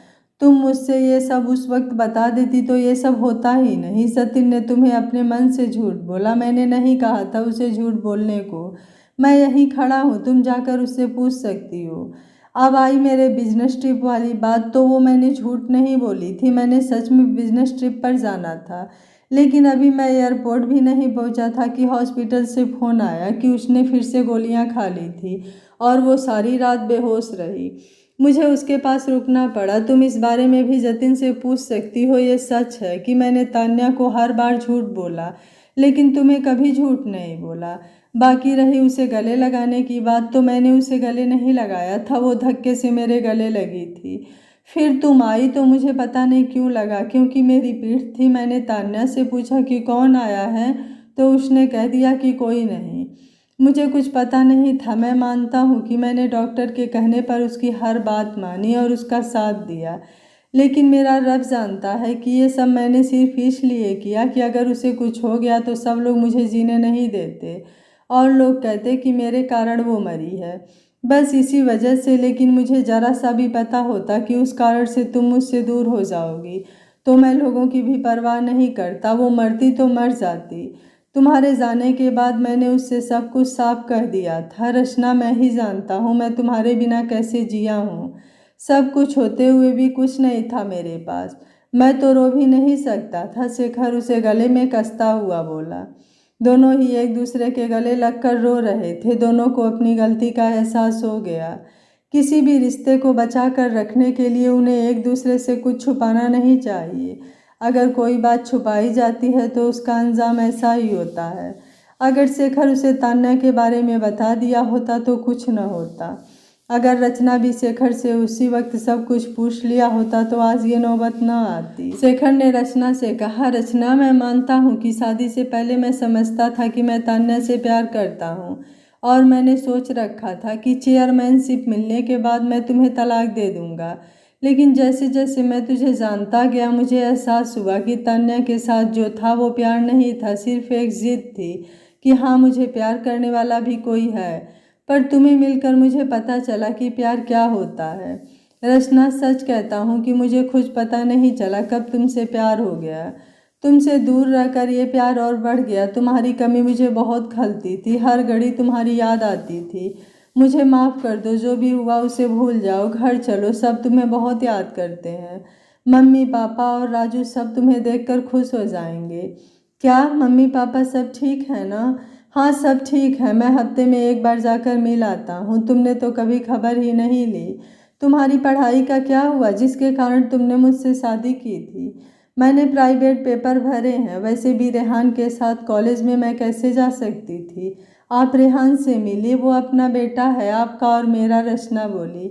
तुम मुझसे ये सब उस वक्त बता देती तो ये सब होता ही नहीं। सतिन ने तुम्हें अपने मन से झूठ बोला, मैंने नहीं कहा था उसे झूठ बोलने को। मैं यहीं खड़ा हूँ, तुम जाकर उससे पूछ सकती हो। अब आई मेरे बिजनेस ट्रिप वाली बात, तो वो मैंने झूठ नहीं बोली थी, मैंने सच में बिजनेस ट्रिप पर जाना था। लेकिन अभी मैं एयरपोर्ट भी नहीं पहुंचा था कि हॉस्पिटल से फ़ोन आया कि उसने फिर से गोलियां खा ली थी और वो सारी रात बेहोश रही। मुझे उसके पास रुकना पड़ा। तुम इस बारे में भी जतिन से पूछ सकती हो। ये सच है कि मैंने तान्या को हर बार झूठ बोला, लेकिन तुम्हें कभी झूठ नहीं बोला। बाकी रही उसे गले लगाने की बात, तो मैंने उसे गले नहीं लगाया था, वो धक्के से मेरे गले लगी थी। फिर तुम आई तो मुझे पता नहीं क्यों लगा, क्योंकि मेरी पीठ थी। मैंने तान्या से पूछा कि कौन आया है, तो उसने कह दिया कि कोई नहीं। मुझे कुछ पता नहीं था। मैं मानता हूँ कि मैंने डॉक्टर के कहने पर उसकी हर बात मानी और उसका साथ दिया, लेकिन मेरा रब जानता है कि ये सब मैंने सिर्फ इसलिए किया कि अगर उसे कुछ हो गया तो सब लोग मुझे जीने नहीं देते और लोग कहते कि मेरे कारण वो मरी है, बस इसी वजह से। लेकिन मुझे ज़रा सा भी पता होता कि उस कारण से तुम मुझसे दूर हो जाओगी तो मैं लोगों की भी परवाह नहीं करता। वो मरती तो मर जाती। तुम्हारे जाने के बाद मैंने उससे सब कुछ साफ कह दिया था। रचना, मैं ही जानता हूँ मैं तुम्हारे बिना कैसे जिया हूँ। सब कुछ होते हुए भी कुछ नहीं था मेरे पास। मैं तो रो भी नहीं सकता था। शेखर उसे गले में कसता हुआ बोला। दोनों ही एक दूसरे के गले लगकर रो रहे थे। दोनों को अपनी गलती का एहसास हो गया। किसी भी रिश्ते को बचा कर रखने के लिए उन्हें एक दूसरे से कुछ छुपाना नहीं चाहिए। अगर कोई बात छुपाई जाती है तो उसका अंजाम ऐसा ही होता है। अगर शेखर उसे तान्या के बारे में बता दिया होता तो कुछ न होता। अगर रचना भी शेखर से उसी वक्त सब कुछ पूछ लिया होता तो आज ये नौबत न आती। शेखर ने रचना से कहा, रचना, मैं मानता हूँ कि शादी से पहले मैं समझता था कि मैं तान्या से प्यार करता हूँ और मैंने सोच रखा था कि चेयरमैनशिप मिलने के बाद मैं तुम्हें तलाक दे दूँगा। लेकिन जैसे जैसे मैं तुझे जानता गया मुझे एहसास हुआ कि तान्या के साथ जो था वो प्यार नहीं था, सिर्फ एक जिद थी कि हाँ, मुझे प्यार करने वाला भी कोई है। पर तुम्हें मिलकर मुझे पता चला कि प्यार क्या होता है। रचना, सच कहता हूँ कि मुझे खुद पता नहीं चला कब तुमसे प्यार हो गया। तुमसे दूर रहकर ये प्यार और बढ़ गया। तुम्हारी कमी मुझे बहुत खलती थी, हर घड़ी तुम्हारी याद आती थी। मुझे माफ़ कर दो, जो भी हुआ उसे भूल जाओ, घर चलो, सब तुम्हें बहुत याद करते हैं। मम्मी पापा और राजू सब तुम्हें देखकर खुश हो जाएंगे। क्या मम्मी पापा सब ठीक है ना? हाँ, सब ठीक है। मैं हफ्ते में एक बार जाकर मिल आता हूँ। तुमने तो कभी खबर ही नहीं ली। तुम्हारी पढ़ाई का क्या हुआ जिसके कारण तुमने मुझसे शादी की थी? मैंने प्राइवेट पेपर भरे हैं। वैसे भी रेहान के साथ कॉलेज में मैं कैसे जा सकती थी? आप रेहान से मिली, वो अपना बेटा है आपका और मेरा, रचना बोली।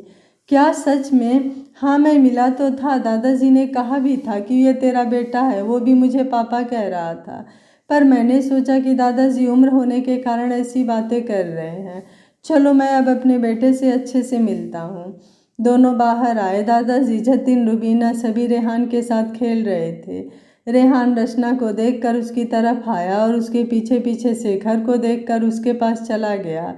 क्या सच में? हाँ, मैं मिला तो था। दादाजी ने कहा भी था कि ये तेरा बेटा है। वो भी मुझे पापा कह रहा था, पर मैंने सोचा कि दादाजी उम्र होने के कारण ऐसी बातें कर रहे हैं। चलो, मैं अब अपने बेटे से अच्छे से मिलता हूँ। दोनों बाहर आए। दादाजी, जतिन, रुबीना सभी रेहान के साथ खेल रहे थे। रेहान रचना को देखकर उसकी तरफ आया और उसके पीछे पीछे शेखर को देखकर उसके पास चला गया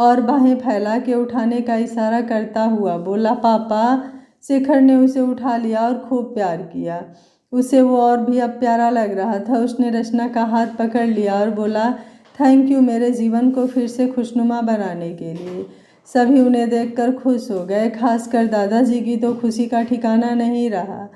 और बाहें फैला के उठाने का इशारा करता हुआ बोला, पापा। शेखर ने उसे उठा लिया और खूब प्यार किया। उसे वो और भी अब प्यारा लग रहा था। उसने रचना का हाथ पकड़ लिया और बोला, थैंक यू मेरे जीवन को फिर से खुशनुमा बनाने के लिए। सभी उन्हें देखकर खुश हो गए, खासकर दादाजी की तो खुशी का ठिकाना नहीं रहा।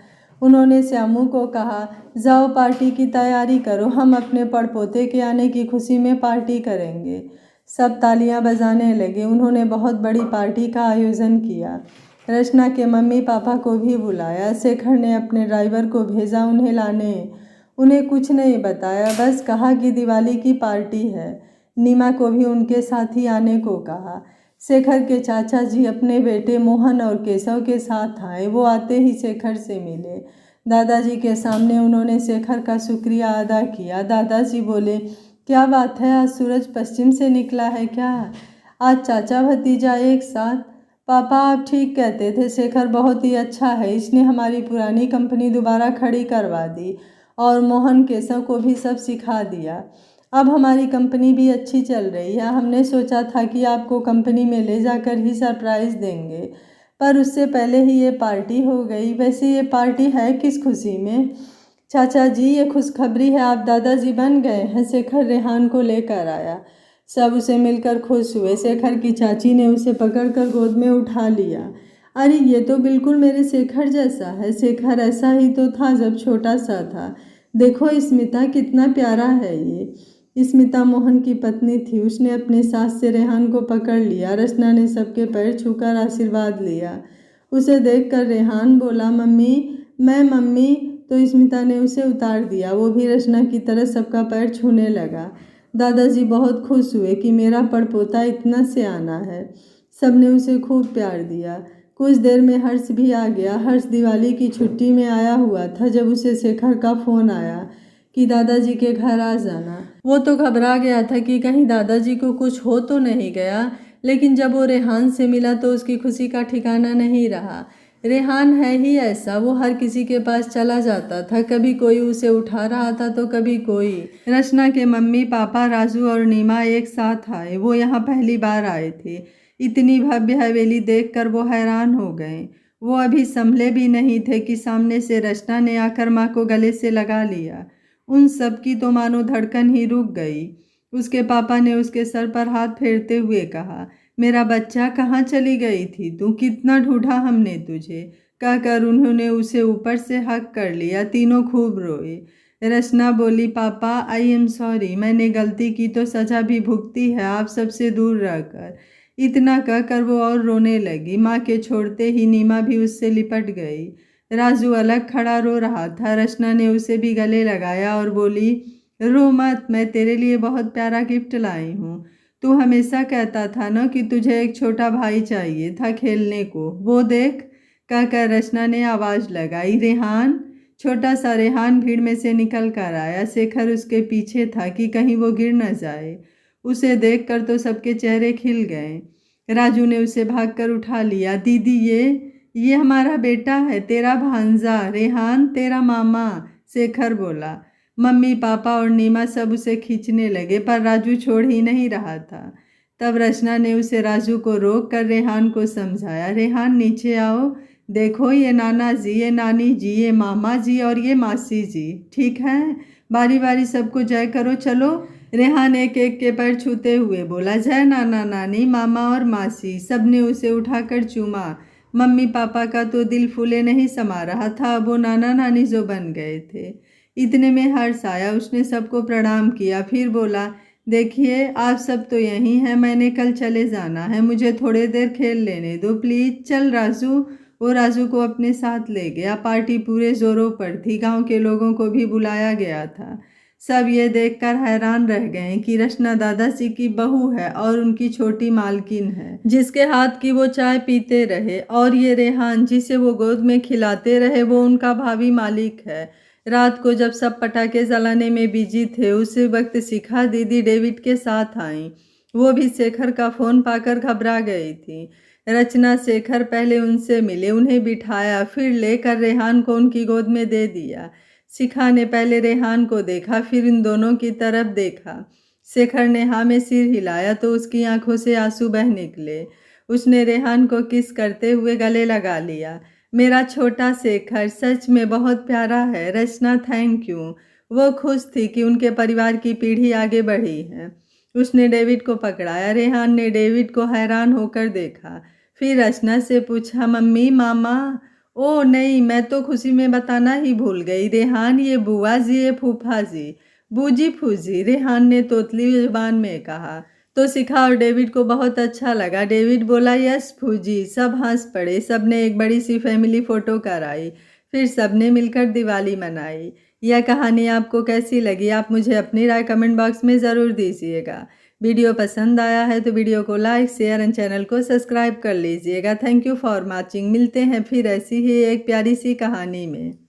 उन्होंने श्यामू को कहा, जाओ पार्टी की तैयारी करो, हम अपने पड़पोते के आने की खुशी में पार्टी करेंगे। सब तालियां बजाने लगे। उन्होंने बहुत बड़ी पार्टी का आयोजन किया। रचना के मम्मी पापा को भी बुलाया। शेखर ने अपने ड्राइवर को भेजा उन्हें लाने। उन्हें कुछ नहीं बताया, बस कहा कि दिवाली की पार्टी है। नीमा को भी उनके साथ ही आने को कहा। शेखर के चाचा जी अपने बेटे मोहन और केशव के साथ आए। वो आते ही शेखर से मिले। दादाजी के सामने उन्होंने शेखर का शुक्रिया अदा किया। दादाजी बोले, क्या बात है, आज सूरज पश्चिम से निकला है क्या? आज चाचा भतीजा एक साथ? पापा आप ठीक कहते थे, शेखर बहुत ही अच्छा है। इसने हमारी पुरानी कंपनी दोबारा खड़ी करवा दी और मोहन केशव को भी सब सिखा दिया। अब हमारी कंपनी भी अच्छी चल रही है। हमने सोचा था कि आपको कंपनी में ले जाकर ही सरप्राइज़ देंगे, पर उससे पहले ही ये पार्टी हो गई। वैसे ये पार्टी है किस खुशी में? चाचा जी, ये खुशखबरी है, आप दादाजी बन गए हैं। शेखर रेहान को लेकर आया। सब उसे मिलकर खुश हुए। शेखर की चाची ने उसे पकड़कर गोद में उठा लिया। अरे ये तो बिल्कुल मेरे शेखर जैसा है। शेखर ऐसा ही तो था जब छोटा सा था। देखो स्मिता, कितना प्यारा है ये। स्मिता मोहन की पत्नी थी। उसने अपने सास से रेहान को पकड़ लिया। रचना ने सबके पैर छूकर आशीर्वाद लिया। उसे देखकर रेहान बोला, मम्मी। मैं मम्मी। तो स्मिता ने उसे उतार दिया। वो भी रचना की तरह सबका पैर छूने लगा। दादाजी बहुत खुश हुए कि मेरा पड़पोता इतना सियाना है। सबने उसे खूब प्यार दिया। कुछ देर में हर्ष भी आ गया। हर्ष दिवाली की छुट्टी में आया हुआ था जब उसे शेखर का फ़ोन आया कि दादाजी के घर आ जाना। वो तो घबरा गया था कि कहीं दादाजी को कुछ हो तो नहीं गया, लेकिन जब वो रेहान से मिला तो उसकी खुशी का ठिकाना नहीं रहा। रेहान है ही ऐसा, वो हर किसी के पास चला जाता था। कभी कोई उसे उठा रहा था तो कभी कोई। रचना के मम्मी पापा राजू और नीमा एक साथ आए। वो यहाँ पहली बार आए थे। इतनी भव्य हवेली देखकर वो हैरान हो गए। वो अभी संभले भी नहीं थे कि सामने से रचना ने आकर माँ को गले से लगा लिया। उन सब की तो मानो धड़कन ही रुक गई। उसके पापा ने उसके सर पर हाथ फेरते हुए कहा, मेरा बच्चा, कहाँ चली गई थी तू? कितना ढूंढा हमने तुझे, कहकर उन्होंने उसे ऊपर से हक कर लिया। तीनों खूब रोए। रचना बोली, पापा आई एम सॉरी, मैंने गलती की तो सजा भी भुगती है आप सबसे दूर रहकर। इतना कहकर वो और रोने लगी। माँ के छोड़ते ही नीमा भी उससे लिपट गई। राजू अलग खड़ा रो रहा था। रचना ने उसे भी गले लगाया और बोली, रो मत, मैं तेरे लिए बहुत प्यारा गिफ्ट लाई हूँ। तू हमेशा कहता था ना कि तुझे एक छोटा भाई चाहिए था खेलने को, वो देख, कहकर रचना ने आवाज़ लगाई, रेहान। छोटा सा रेहान भीड़ में से निकल कर आया। शेखर उसके पीछे था कि कहीं वो गिर न जाए। उसे देखकर तो सबके चेहरे खिल गए। राजू ने उसे भागकर उठा लिया। दीदी, ये हमारा बेटा है, तेरा भांजा रेहान, तेरा मामा, शेखर बोला। मम्मी पापा और नीमा सब उसे खींचने लगे, पर राजू छोड़ ही नहीं रहा था। तब रचना ने उसे राजू को रोक कर रेहान को समझाया, रेहान नीचे आओ, देखो ये नाना जी, ये नानी जी, ये मामा जी और ये मासी जी, ठीक है? बारी बारी सबको जय करो, चलो। रेहान एक एक के पैर छूते हुए बोला, जय नाना नानी, मामा और मासी। सबने उसे उठाकर चूमा। मम्मी पापा का तो दिल फूले नहीं समा रहा था। अब वो नाना नानी जो बन गए थे। इतने में हर्ष आया। उसने सबको प्रणाम किया, फिर बोला, देखिए आप सब तो यहीं हैं, मैंने कल चले जाना है, मुझे थोड़ी देर खेल लेने दो प्लीज़। चल राजू। वो राजू को अपने साथ ले गया। पार्टी पूरे जोरों पर थी। गांव के लोगों को भी बुलाया गया था। सब ये देखकर हैरान रह गए कि रचना दादाजी की बहू है और उनकी छोटी मालकिन है, जिसके हाथ की वो चाय पीते रहे, और ये रेहान जिसे वो गोद में खिलाते रहे, वो उनका भावी मालिक है। रात को जब सब पटाखे जलाने में बिजी थे, उसी वक्त शिखा दीदी डेविड के साथ आईं। वो भी शेखर का फ़ोन पाकर घबरा गई थी। रचना शेखर पहले उनसे मिले, उन्हें बिठाया, फिर लेकर रेहान को उनकी गोद में दे दिया। शिखा ने पहले रेहान को देखा, फिर इन दोनों की तरफ देखा। शेखर ने हाँ में सिर हिलाया तो उसकी आंखों से आंसू बह निकले। उसने रेहान को किस करते हुए गले लगा लिया। मेरा छोटा शेखर सच में बहुत प्यारा है रचना, थैंक यू। वो खुश थी कि उनके परिवार की पीढ़ी आगे बढ़ी है। उसने डेविड को पकड़ाया। रेहान ने डेविड को हैरान होकर देखा। फिर रचना से पूछा, मम्मी, मामा? ओ नहीं, मैं तो खुशी में बताना ही भूल गई। रेहान, ये बुआ जी, ये फूफा जी, बूजी फूजी, रेहान ने तोतली जुबान में कहा। तो सिखा और डेविड को बहुत अच्छा लगा। डेविड बोला, यस फूजी। सब हंस पड़े। सबने एक बड़ी सी फैमिली फोटो कराई। फिर सबने मिलकर दिवाली मनाई। यह कहानी आपको कैसी लगी? आप मुझे अपनी राय कमेंट बॉक्स में ज़रूर दीजिएगा। वीडियो पसंद आया है तो वीडियो को लाइक, शेयर एंड चैनल को सब्सक्राइब कर लीजिएगा। Thank you for watching. मिलते हैं फिर ऐसी ही एक प्यारी सी कहानी में।